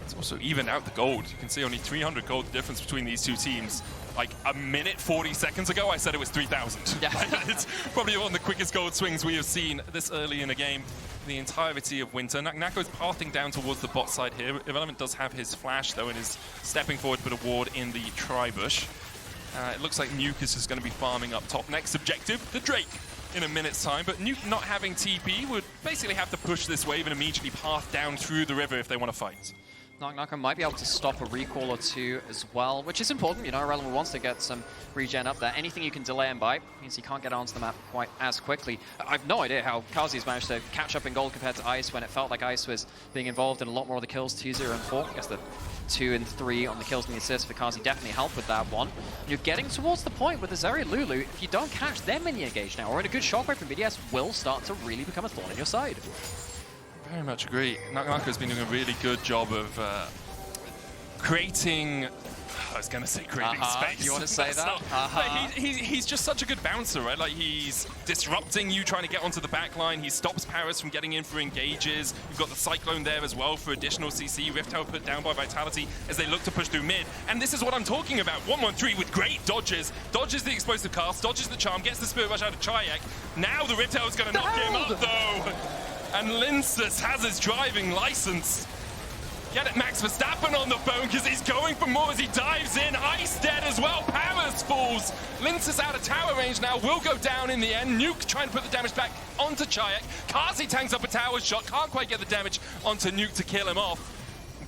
It's also evened out the gold. You can see only 300 gold difference between these 2 teams. Like a minute, 40 seconds ago, I said it was 3,000. Yeah. It's probably one of the quickest gold swings we have seen this early in a game. The entirety of Winter. Naak is pathing down towards the bot side here. Irrelevant does have his flash though and is stepping forward to put a ward in the tri-bush. It looks like Nuke is just going to be farming up top. Next objective, the Drake in a minute's time, but Nuke not having TP would basically have to push this wave and immediately path down through the river if they want to fight. Naak might be able to stop a recall or 2 as well, which is important. You know, Irrelevant wants to get some regen up there. Anything you can delay him by means he can't get onto the map quite as quickly. I've no idea how Carzzy's managed to catch up in gold compared to Ice when it felt like Ice was being involved in a lot more of the kills, 2, 0, and 4. I guess the 2 and 3 on the kills and the assists for Carzzy definitely helped with that one. You're getting towards the point with the Zeri Lulu. If you don't catch them in the engage now, or in a good shockwave from BDS, will start to really become a thorn in your side. Very much agree. Naak has been doing a really good job of creating... I was going to say creating space. You want to say that? He's just such a good bouncer, right? Like, he's disrupting you, trying to get onto the back line. He stops Parus from getting in for engages. You've got the Cyclone there as well for additional CC. Rift Tower put down by Vitality as they look to push through mid. And this is what I'm talking about. 1-1-3 with great dodges. Dodges the explosive cast, dodges the charm, gets the Spirit Rush out of Czajek. Now the Rift Tower's going to knock him up, though. And Lyncas has his driving license. Get it, Max Verstappen on the phone because he's going for more as he dives in. Ice dead as well. Parus falls. Lyncas out of tower range now, will go down in the end. Nuke trying to put the damage back onto Czajek. Carzzy tanks up a tower shot, can't quite get the damage onto Nuke to kill him off.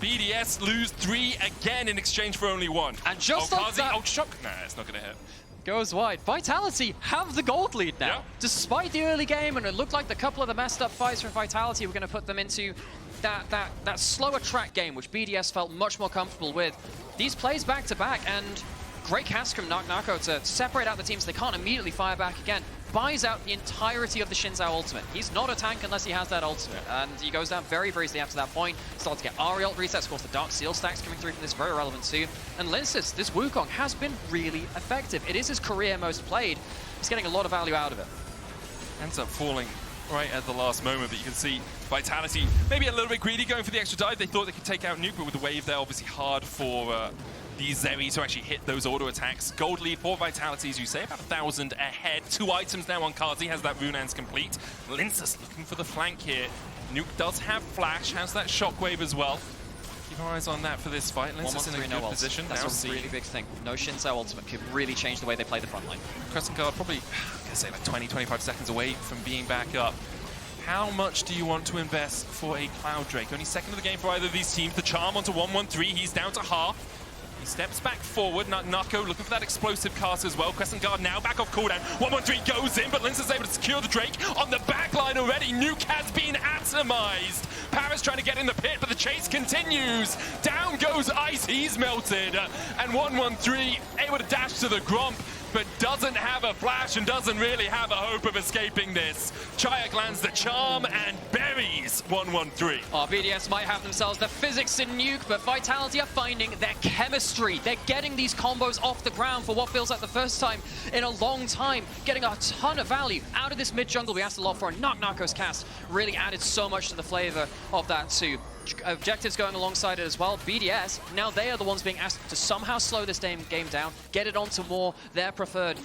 BDS lose 3 again in exchange for only 1. And just like Carzzy, that, shock. Nah, it's not gonna hit. goes wide. Vitality have the gold lead now. Yeah. Despite the early game, and it looked like the couple of the messed up fights from Vitality were going to put them into that slower track game, which BDS felt much more comfortable with. These plays back to back, and great cast from Naak to separate out the teams so they can't immediately fire back again. Buys out the entirety of the Xin Zhao ultimate. He's not a tank unless he has that ultimate, and he goes down very, very easily after that point. Starts to get Ahri ult resets, of course the Dark Seal stacks coming through from this, very relevant too. And Lyncas, this Wukong, has been really effective. It is his career most played. He's getting a lot of value out of it. Ends up falling right at the last moment, but you can see Vitality maybe a little bit greedy going for the extra dive. They thought they could take out Nuke, but with the wave there, obviously hard for the Zeri to actually hit those auto attacks. Gold lead for Vitality, as you say, about 1,000 ahead. 2 items now on Carzzy, has that Runeance complete. Lyncas looking for the flank here. Nuke does have flash, has that shockwave as well. Keep our eyes on that for this fight. Lyncas in a good position. That's now a really big thing. No Xin Zhao ultimate could really change the way they play the front line. Crescent Guard probably, I'm gonna say like 20-25 seconds away from being back up. How much do you want to invest for a Cloud Drake? Only second of the game for either of these teams. The charm onto 113, he's down to half. He steps back forward. Nato looking for that explosive cast as well. Crescent Guard now back off cooldown. 113 goes in, but Lyncas is able to secure the Drake on the back line already. Nuke has been atomized. Parus trying to get in the pit, but the chase continues. Down goes Ice, he's melted. And 113 able to dash to the Gromp, but doesn't have a flash and doesn't really have a hope of escaping this. Czajek lands the charm and buries 113. Oh, BDS might have themselves the physics in Nuke, but Vitality are finding their chemistry. They're getting these combos off the ground for what feels like the first time in a long time, getting a ton of value out of this mid-jungle we asked a lot for. And Nako's cast really added so much to the flavor of that too. Objectives going alongside it as well. BDS, now they are the ones being asked to somehow slow this game down, get it onto more their preferred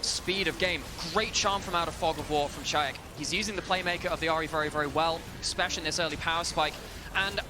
speed of game. Great charm from out of Fog of War from Czajek. He's using the playmaker of the Ahri very, very well, especially in this early power spike. And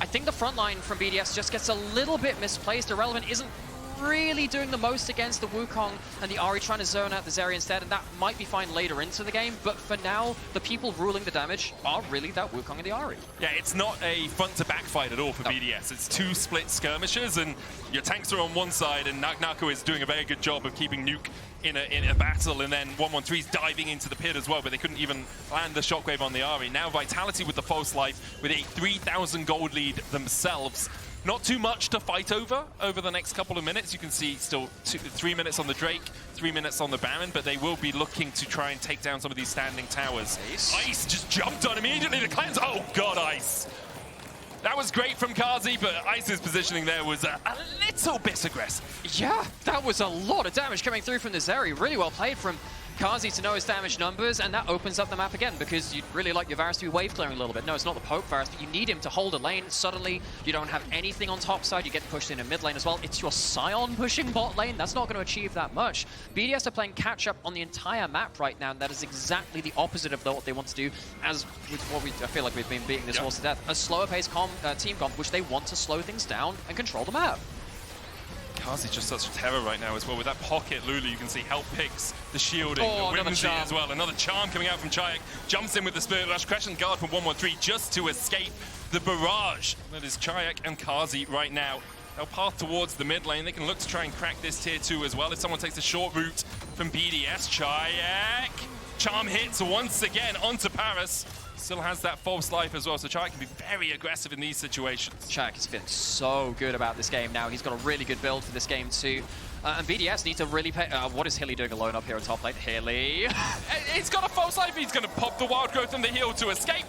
I think the front line from BDS just gets a little bit misplaced. Irrelevant isn't really doing the most against the Wukong, and the Ahri trying to zone out the Zeri instead, and that might be fine later into the game, but for now, the people ruling the damage are really that Wukong and the Ahri. Yeah, it's not a front-to-back fight at all for BDS. It's 2 split skirmishes, and your tanks are on one side, and Naak is doing a very good job of keeping Nuke in a battle, and then 113's diving into the pit as well, but they couldn't even land the shockwave on the Ahri. Now Vitality with the false life, with a 3,000 gold lead themselves. Not too much to fight over the next couple of minutes. You can see still 3 minutes on the Drake, 3 minutes on the Baron, but they will be looking to try and take down some of these standing towers. Ice just jumped on immediately to cleanse. Oh God, Ice. That was great from Carzzy, but Ice's positioning there was a little bit aggressive. Yeah, that was a lot of damage coming through from the Zeri. Really well played from Carzzy to know his damage numbers, and that opens up the map again, because you'd really like your Varus to be wave clearing a little bit. No, it's not the Poke Varus, but you need him to hold a lane. Suddenly, you don't have anything on top side. You get pushed in mid lane as well. It's your Sion pushing bot lane. That's not going to achieve that much. BDS are playing catch up on the entire map right now, and that is exactly the opposite of what they want to do, as with what I feel like we've been beating this horse to death. A slower paced team comp, which they want to slow things down and control the map. Carzzy's just such a terror right now as well. With that pocket Lulu, you can see help picks the shielding, the whimsy as well. Another charm coming out from Czajek. Jumps in with the Spirit Rush. Crescent Guard from 113 just to escape the barrage that is Czajek and Carzzy right now. They'll path towards the mid lane. They can look to try and crack this tier 2 as well. If someone takes a short route from BDS, Czajek. Charm hits once again onto Parus. Still has that false life as well, so Czajek can be very aggressive in these situations. Czajek is feeling so good about this game now. He's got a really good build for this game too. And BDS need to really pay... what is Hilly doing alone up here on top lane? Hilly... He's got a false life. He's going to pop the Wild Growth and the heal to escape.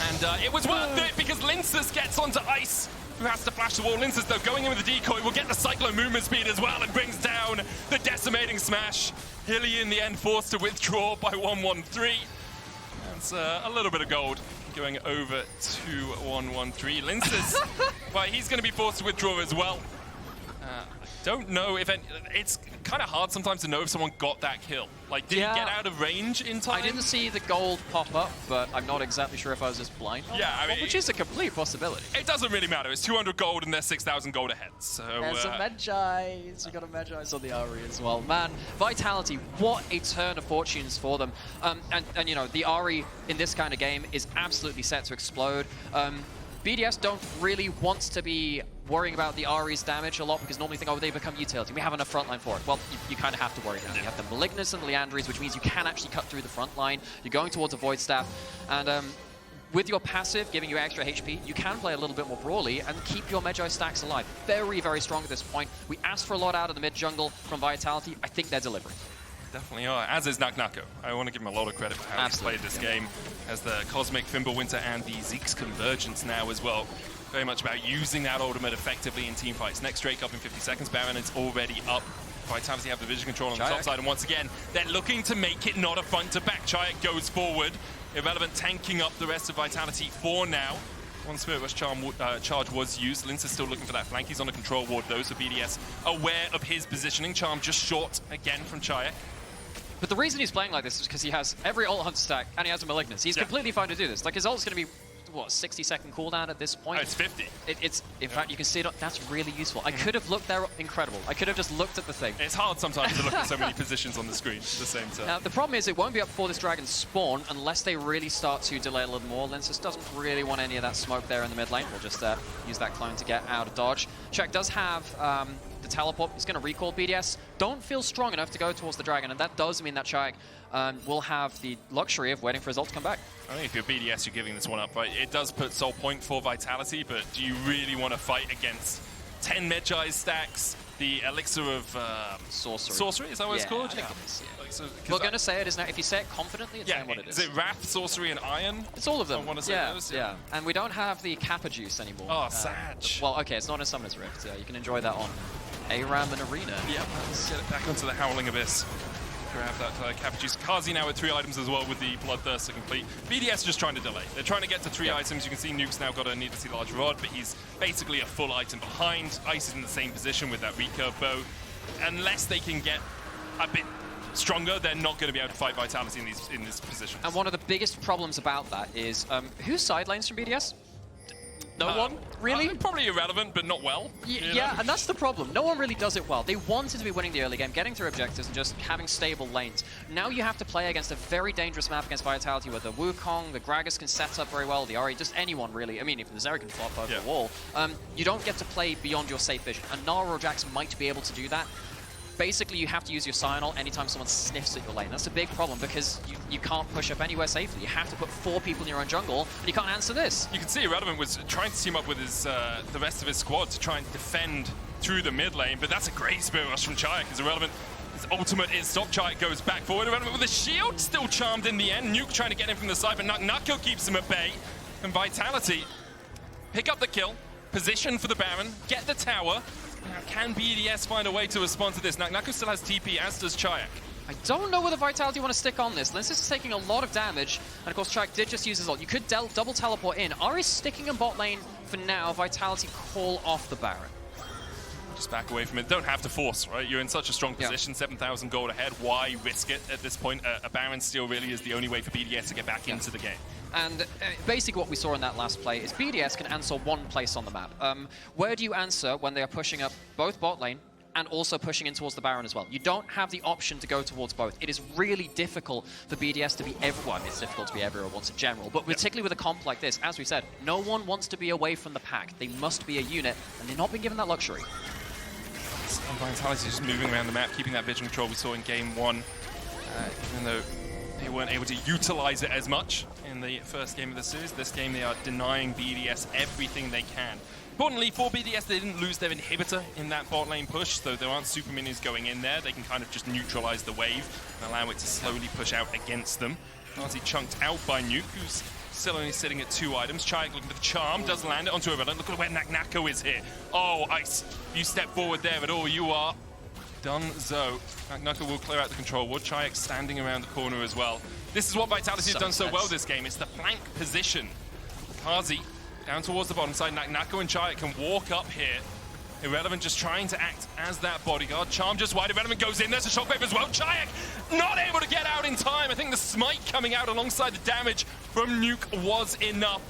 And it was worth it, because Lyncas gets onto Ice, who has to flash the wall. Lyncas, though, going in with the decoy, will get the Cyclone movement speed as well and brings down the Decimating Smash. Hilly, in the end, forced to withdraw by 113. That's a little bit of gold going over to 113. Lyncas, well, he's going to be forced to withdraw as well. I don't know if it's kind of hard sometimes to know if someone got that kill. Like, did he get out of range in time? I didn't see the gold pop up, but I'm not exactly sure if I was just blind. Yeah, I mean, which is a complete possibility. It doesn't really matter. It's 200 gold and they're 6,000 gold ahead. So there's some Magi's. You got a Magi's on the Ahri as well. Man, Vitality, what a turn of fortunes for them. And you know, the Ahri in this kind of game is absolutely set to explode. BDS don't really want to be worrying about the Ahri's damage a lot because normally think, oh, they become utility. We have enough frontline for it. Well, you kind of have to worry now. You have the Malignus and the Leandries, which means you can actually cut through the front line. You're going towards a Void Staff. And with your passive giving you extra HP, you can play a little bit more brawly and keep your Magi stacks alive. Very, very strong at this point. We asked for a lot out of the mid jungle from Vitality. I think they're delivering. Definitely are, as is Naak. I want to give him a lot of credit for how he's played this game. As the Cosmic, Fimbulwinter, and the Zeke's convergence now as well. Very much about using that ultimate effectively in team fights. Next Drake up in 50 seconds, Baron is already up. Vitality have the vision control on the top side, and once again, they're looking to make it not a front to back. Czajek goes forward, Irrelevant tanking up the rest of Vitality for now. One Spirit Rush charge was used. Lyncas is still looking for that flank. He's on a control ward though, so BDS aware of his positioning. Charm just short again from Czajek. But the reason he's playing like this is because he has every ult hunter stack and he has a Malignus. He's completely fine to do this. Like, his ult's going to be, what, 60-second cooldown at this point? Oh, it's 50. It's in fact, you can see it. That's really useful. I could have looked there. Incredible. I could have just looked at the thing. It's hard sometimes to look at so many positions on the screen at the same time. Now, the problem is it won't be up before this dragon spawn unless they really start to delay a little more. Lyncas doesn't really want any of that smoke there in the mid lane. We'll just use that clone to get out of dodge. Czajek does have the teleport. He's going to recall BDS. Don't feel strong enough to go towards the dragon, and that does mean that Czajek will have the luxury of waiting for his ult to come back. I think if you're BDS, you're giving this one up, right? It does put soul point for Vitality, but do you really want to fight against 10 Magi stacks, the elixir of sorcery? Sorcery, is that what it's called? Yeah. Like, so, we're going to say it is now. If you say it confidently, it's saying what it is. Is it Wrath, Sorcery, and Iron? It's all of them. I want to say those. Yeah. And we don't have the Kappa juice anymore. Oh, Sag. Well, okay, it's not in Summoner's Rift. You can enjoy that on ARAM and Arena. Yep, let's get it back onto the Howling Abyss. Grab that Kappa juice. Carzzy now with 3 items as well with the Bloodthirst to complete. BDS just trying to delay. They're trying to get to 3 items. You can see Nuke's now got a needlessly large rod, but he's basically a full item behind. Ice is in the same position with that recurve bow. Unless they can get a bit stronger, they're not going to be able to fight Vitality in this position. And one of the biggest problems about that is who's side lanes from BDS? No one, really? Probably irrelevant, but not well. Yeah, and that's the problem. No one really does it well. They wanted to be winning the early game, getting through objectives, and just having stable lanes. Now you have to play against a very dangerous map against Vitality, where the Wukong, the Gragas can set up very well, the Ahri, just anyone really. I mean, if the Zeri can flop over the wall, you don't get to play beyond your safe vision. And Nara or Jax might be able to do that. Basically, you have to use your Sion ult anytime someone sniffs at your lane. That's a big problem because you can't push up anywhere safely. You have to put 4 people in your own jungle, and you can't answer this. You can see Irrelevant was trying to team up with his the rest of his squad to try and defend through the mid lane, but that's a great Spirit Rush from Czajek, because Irrelevant, his ultimate is stop. Czajek goes back forward. Irrelevant with a shield, still charmed in the end. Nuke trying to get him from the side, but Naak keeps him at bay. And Vitality pick up the kill, position for the Baron, get the tower. Now, can BDS find a way to respond to this? Naak still has TP, as does Czajek. I don't know whether Vitality want to stick on this. Lyncas is taking a lot of damage, and of course Czajek did just use his ult. You could double teleport in. Ahri's sticking in bot lane for now. Vitality call off the Baron. Just back away from it. Don't have to force, right? You're in such a strong position, 7,000 gold ahead. Why risk it at this point? A Baron steal really is the only way for BDS to get back into the game. And basically what we saw in that last play is BDS can answer one place on the map. Where do you answer when they are pushing up both bot lane and also pushing in towards the Baron as well? You don't have the option to go towards both. It is really difficult for BDS to be everyone. It's difficult to be everyone once in general, but particularly with a comp like this, as we said, no one wants to be away from the pack. They must be a unit, and they're not being given that luxury. Vitality just moving around the map, keeping that vision control we saw in game 1, even though they weren't able to utilize it as much in the first game of the series. This game they are denying BDS everything they can. Importantly for BDS, they didn't lose their inhibitor in that bot lane push, so there aren't super minions going in there. They can kind of just neutralize the wave and allow it to slowly push out against them. Carzzy chunked out by Nuke, who's still only sitting at 2 items. Czajek looking for the charm, does land it onto Irrelevant. Look at where Naak is here. Oh, Ice. If you step forward there at all, you are done so. Naak will clear out the control ward. Czajek standing around the corner as well. This is what Vitality has done so well this game. It's the flank position. Carzzy down towards the bottom side. Naak and Czajek can walk up here. Irrelevant just trying to act as that bodyguard. Charm just wide. Irrelevant goes in. There's a shockwave as well. Czajek not able to get out in time. I think the smite coming out alongside the damage from Nuke was enough.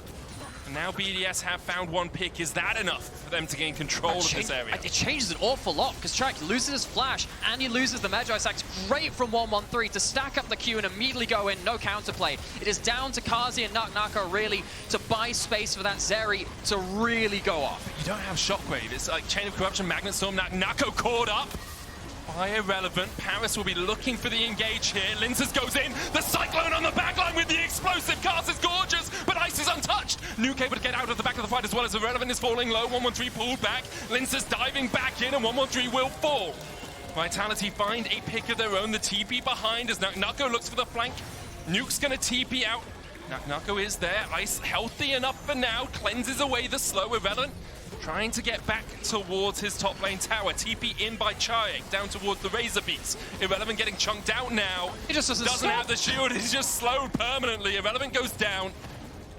And now BDS have found one pick. Is that enough for them to gain control of this area? It changes an awful lot because Czajek loses his flash and he loses the Magi Stacks. Great from 113 to stack up the Q and immediately go in. No counterplay. It is down to Carzzy and Naak really to buy space for that Zeri to really go off. You don't have Shockwave. It's like Chain of Corruption, Magnet Storm, Naako caught up by Irrelevant. Parus will be looking for the engage here. Lyncas goes in. The Cyclone on the backline with the explosive cast is gorgeous, but Ice is untouched. Nuke able to get out of the back of the fight as well as Irrelevant is falling low. 113 pulled back. Lyncas diving back in and 113 will fall. Vitality find a pick of their own. The TP behind as Naako looks for the flank. Nuke's gonna TP out. Naako is there. Ice healthy enough for now. Cleanses away the slow. Irrelevant trying to get back towards his top lane tower. TP in by Czajek, down towards the Razor Beats. Irrelevant getting chunked out now. He just doesn't have the shield, he's just slowed permanently. Irrelevant goes down.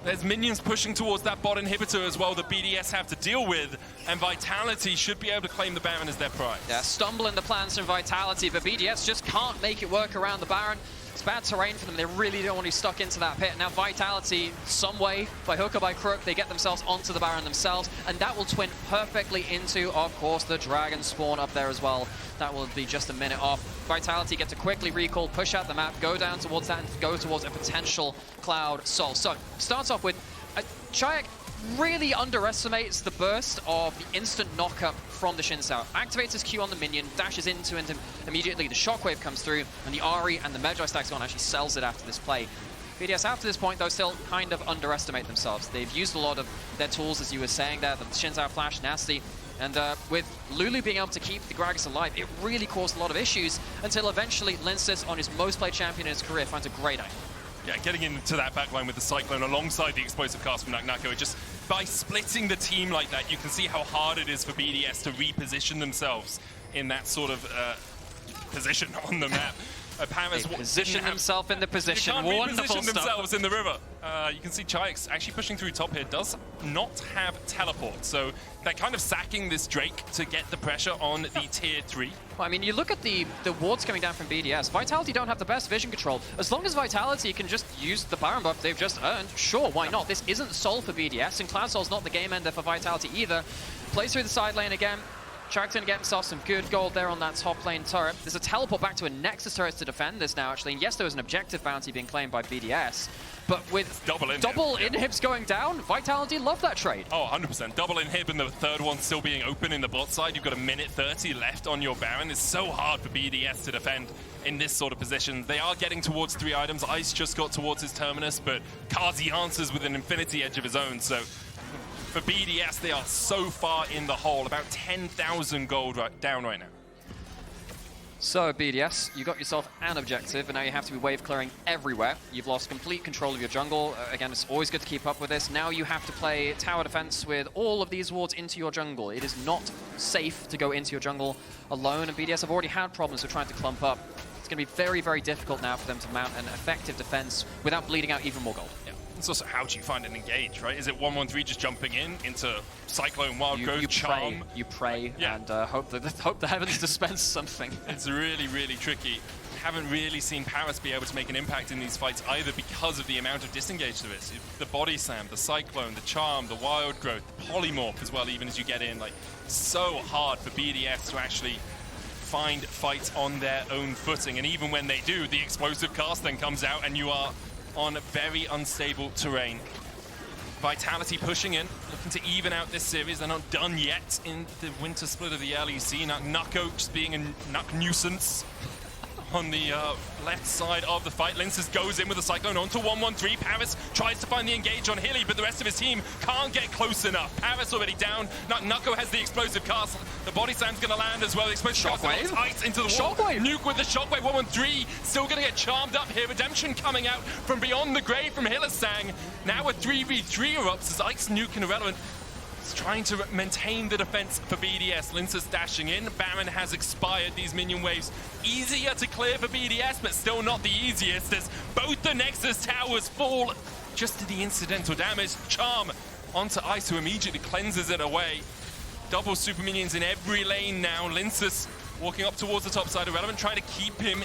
There's minions pushing towards that bot inhibitor as well that BDS have to deal with, and Vitality should be able to claim the Baron as their prize. Yeah, stumbling the plans from Vitality, but BDS just can't make it work around the Baron. It's bad terrain for them. They really don't want to be stuck into that pit. Now Vitality, some way, by hook or by crook, they get themselves onto the Baron themselves, and that will twin perfectly into, of course, the Dragon spawn up there as well. That will be just a minute off. Vitality get to quickly recall, push out the map, go down towards that, and go towards a potential Cloud Soul. So, starts off with Czajek really underestimates the burst of the instant knock-up from the Xin Zhao. Activates his Q on the minion, dashes into it immediately. The shockwave comes through, and the Ahri and the Magi Stacks on actually sells it after this play. BDS after this point, though, still kind of underestimate themselves. They've used a lot of their tools, as you were saying there. The Xin Zhao flash, nasty. And with Lulu being able to keep the Gragas alive, it really caused a lot of issues until eventually Lyncas, on his most played champion in his career, finds a great aim. Yeah, getting into that backline with the Cyclone alongside the explosive cast from Naako, just by splitting the team like that, you can see how hard it is for BDS to reposition themselves in that sort of position on the map. Parus position himself in the position. Wonderful stuff. Themselves in the river. You can see Czajek's actually pushing through top here. Does not have teleport, so they're kind of sacking this Drake to get the pressure on the tier 3. Well, I mean, you look at the wards coming down from BDS. Vitality don't have the best vision control. As long as Vitality can just use the Baron buff they've just earned, sure, why not? This isn't Soul for BDS, and Cloud Soul's not the game ender for Vitality either. Plays through the side lane again. Czajek's going to get himself some good gold there on that top lane turret. There's a teleport back to a Nexus turret to defend this now, actually. And yes, there was an objective bounty being claimed by BDS, but with double inhibs going down, Vitality love that trade. Oh, 100%. Double inhib and the third one still being open in the bot side. You've got a minute 30 left on your Baron. It's so hard for BDS to defend in this sort of position. They are getting towards 3 items. Ice just got towards his terminus, but Carzzy answers with an Infinity Edge of his own, so for BDS, they are so far in the hole, about 10,000 gold down right now. So BDS, you got yourself an objective, and now you have to be wave clearing everywhere. You've lost complete control of your jungle. Again, it's always good to keep up with this. Now you have to play tower defense with all of these wards into your jungle. It is not safe to go into your jungle alone, and BDS have already had problems with trying to clump up. It's going to be very, very difficult now for them to mount an effective defense without bleeding out even more gold. Yeah. It's also how do you find an engage, right? Is it 113 just jumping in into Cyclone, Wild Growth, Charm? You pray yeah. And hope the heavens dispense something. It's really, really tricky. Haven't really seen Parus be able to make an impact in these fights either because of the amount of disengage there is. The Body Slam, the Cyclone, the Charm, the Wild Growth, the Polymorph as well, even as you get in. Like, so hard for BDS to actually find fights on their own footing. And even when they do, the explosive cast then comes out and you are on very unstable terrain. Vitality pushing in, looking to even out this series. They're not done yet in the winter split of the LEC. Naako just being a Naak nuisance on the left side of the fight. Lyncas goes in with a Cyclone onto 113. Parus tries to find the engage on Hilly, but the rest of his team can't get close enough. Parus already down. Naako has the explosive cast. The Body Slam's going to land as well. The explosive cast tight into the wall. Nuke with the Shockwave. 113 still going to get charmed up here. Redemption coming out from beyond the grave from Hylissang. Now a 3v3 erupts as Ike's Nuke and Irrelevant trying to maintain the defense for BDS. Lyncas dashing in. Baron has expired. These minion waves easier to clear for BDS, but still not the easiest as both the Nexus towers fall just to the incidental damage. Charm onto Ice, who immediately cleanses it away. Double super minions in every lane now. Lyncas walking up towards the top side of Relevant, trying to keep him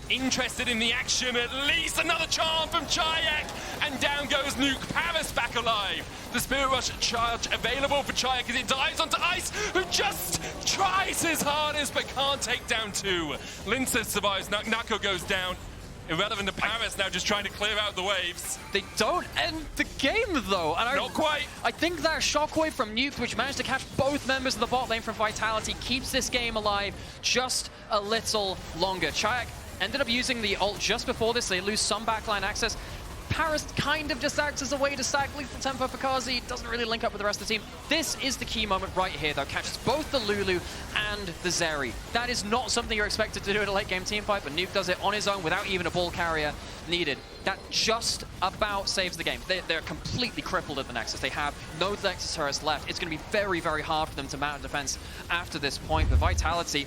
interested in the action. At least another charm from Czajek, and down goes Nuke. Parus back alive. The Spirit Rush charge available for Czajek as it dives onto Ice, who just tries his hardest but can't take down two. Lyncas survives. Nato goes down. Irrelevant to Parus now just trying to clear out the waves. They don't end the game though. And Not quite. I think that shockwave from Nuke, which managed to catch both members of the bot lane from Vitality, keeps this game alive just a little longer. Czajek ended up using the ult just before this. They lose some backline access. Parus kind of just acts as a way to stack lethal tempo for Carzzy. Doesn't really link up with the rest of the team. This is the key moment right here, though. Catches both the Lulu and the Zeri. That is not something you're expected to do in a late game team fight, but Nuke does it on his own without even a ball carrier needed. That just about saves the game. They're completely crippled at the Nexus. They have no Nexus turrets left. It's going to be very, very hard for them to mount a defense after this point. But Vitality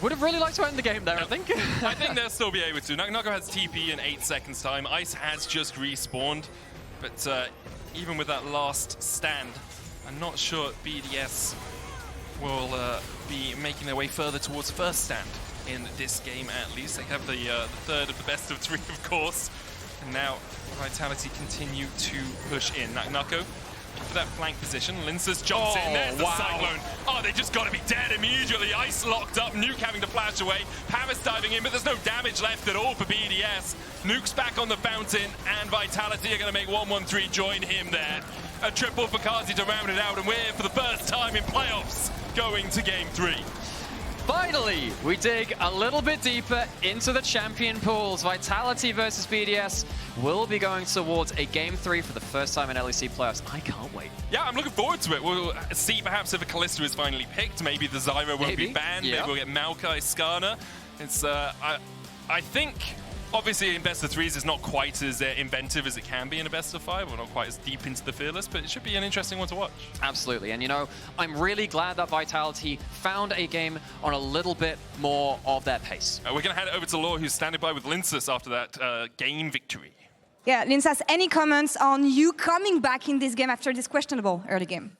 would have really liked to end the game there, I think. I think they'll still be able to. Nago has TP in 8 seconds time. Ice has just respawned. But even with that last stand, I'm not sure BDS will be making their way further towards first stand in this game at least. They have the third of the best of 3, of course. And now Vitality continue to push in. Nago for that flank position. Lyncas jumps in. There's the Cyclone. Oh, they just got to be dead immediately. Ice locked up. Nuke having to flash away. Parus diving in, but there's no damage left at all for BDS. Nuke's back on the fountain, and Vitality are going to make 1-1-3 join him there. A triple for Carzzy to round it out, and we're, for the first time in playoffs, going to Game 3. Finally, we dig a little bit deeper into the champion pools. Vitality versus BDS will be going towards a Game 3 for the first time in LEC playoffs. I can't wait. Yeah, I'm looking forward to it. We'll see perhaps if a Kalista is finally picked. Maybe the Zyra won't be banned. Maybe we'll get Maokai, Skarner. It's, I think, obviously in best of 3s it's not quite as inventive as it can be in a best of 5. We're not quite as deep into the Fearless, but it should be an interesting one to watch. Absolutely, and you know, I'm really glad that Vitality found a game on a little bit more of their pace. We're going to hand it over to Laure, who's standing by with Lyncas after that game victory. Yeah, Lyncas, any comments on you coming back in this game after this questionable early game?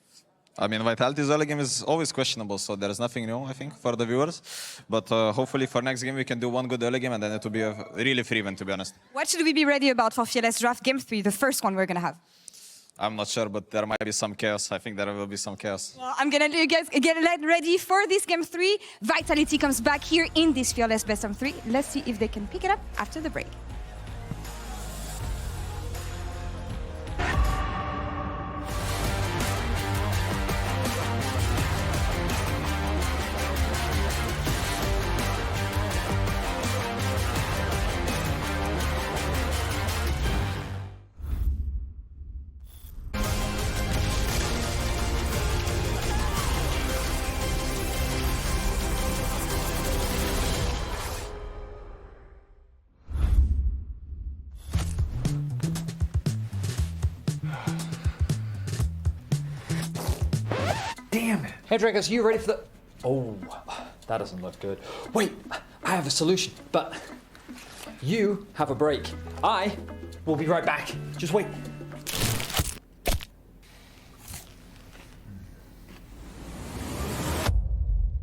I mean, Vitality's early game is always questionable, so there's nothing new, I think, for the viewers. But hopefully for next game we can do one good early game, and then it will be a really free event, to be honest. What should we be ready about for Fearless Draft Game 3, the first one we're going to have? I'm not sure, but there might be some chaos. I think there will be some chaos. Well, I'm going to let you guys get ready for this Game 3. Vitality comes back here in this Fearless Best of 3. Let's see if they can pick it up after the break. Hey Gragas, you ready for the... Oh, that doesn't look good. Wait, I have a solution, but you have a break. I will be right back. Just wait.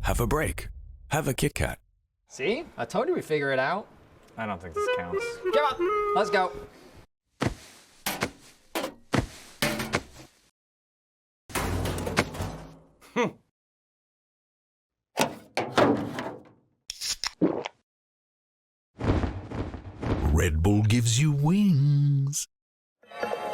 Have a break. Have a Kit Kat. See? I told you we'd figure it out. I don't think this counts. Come on, let's go. Red Bull gives you wings.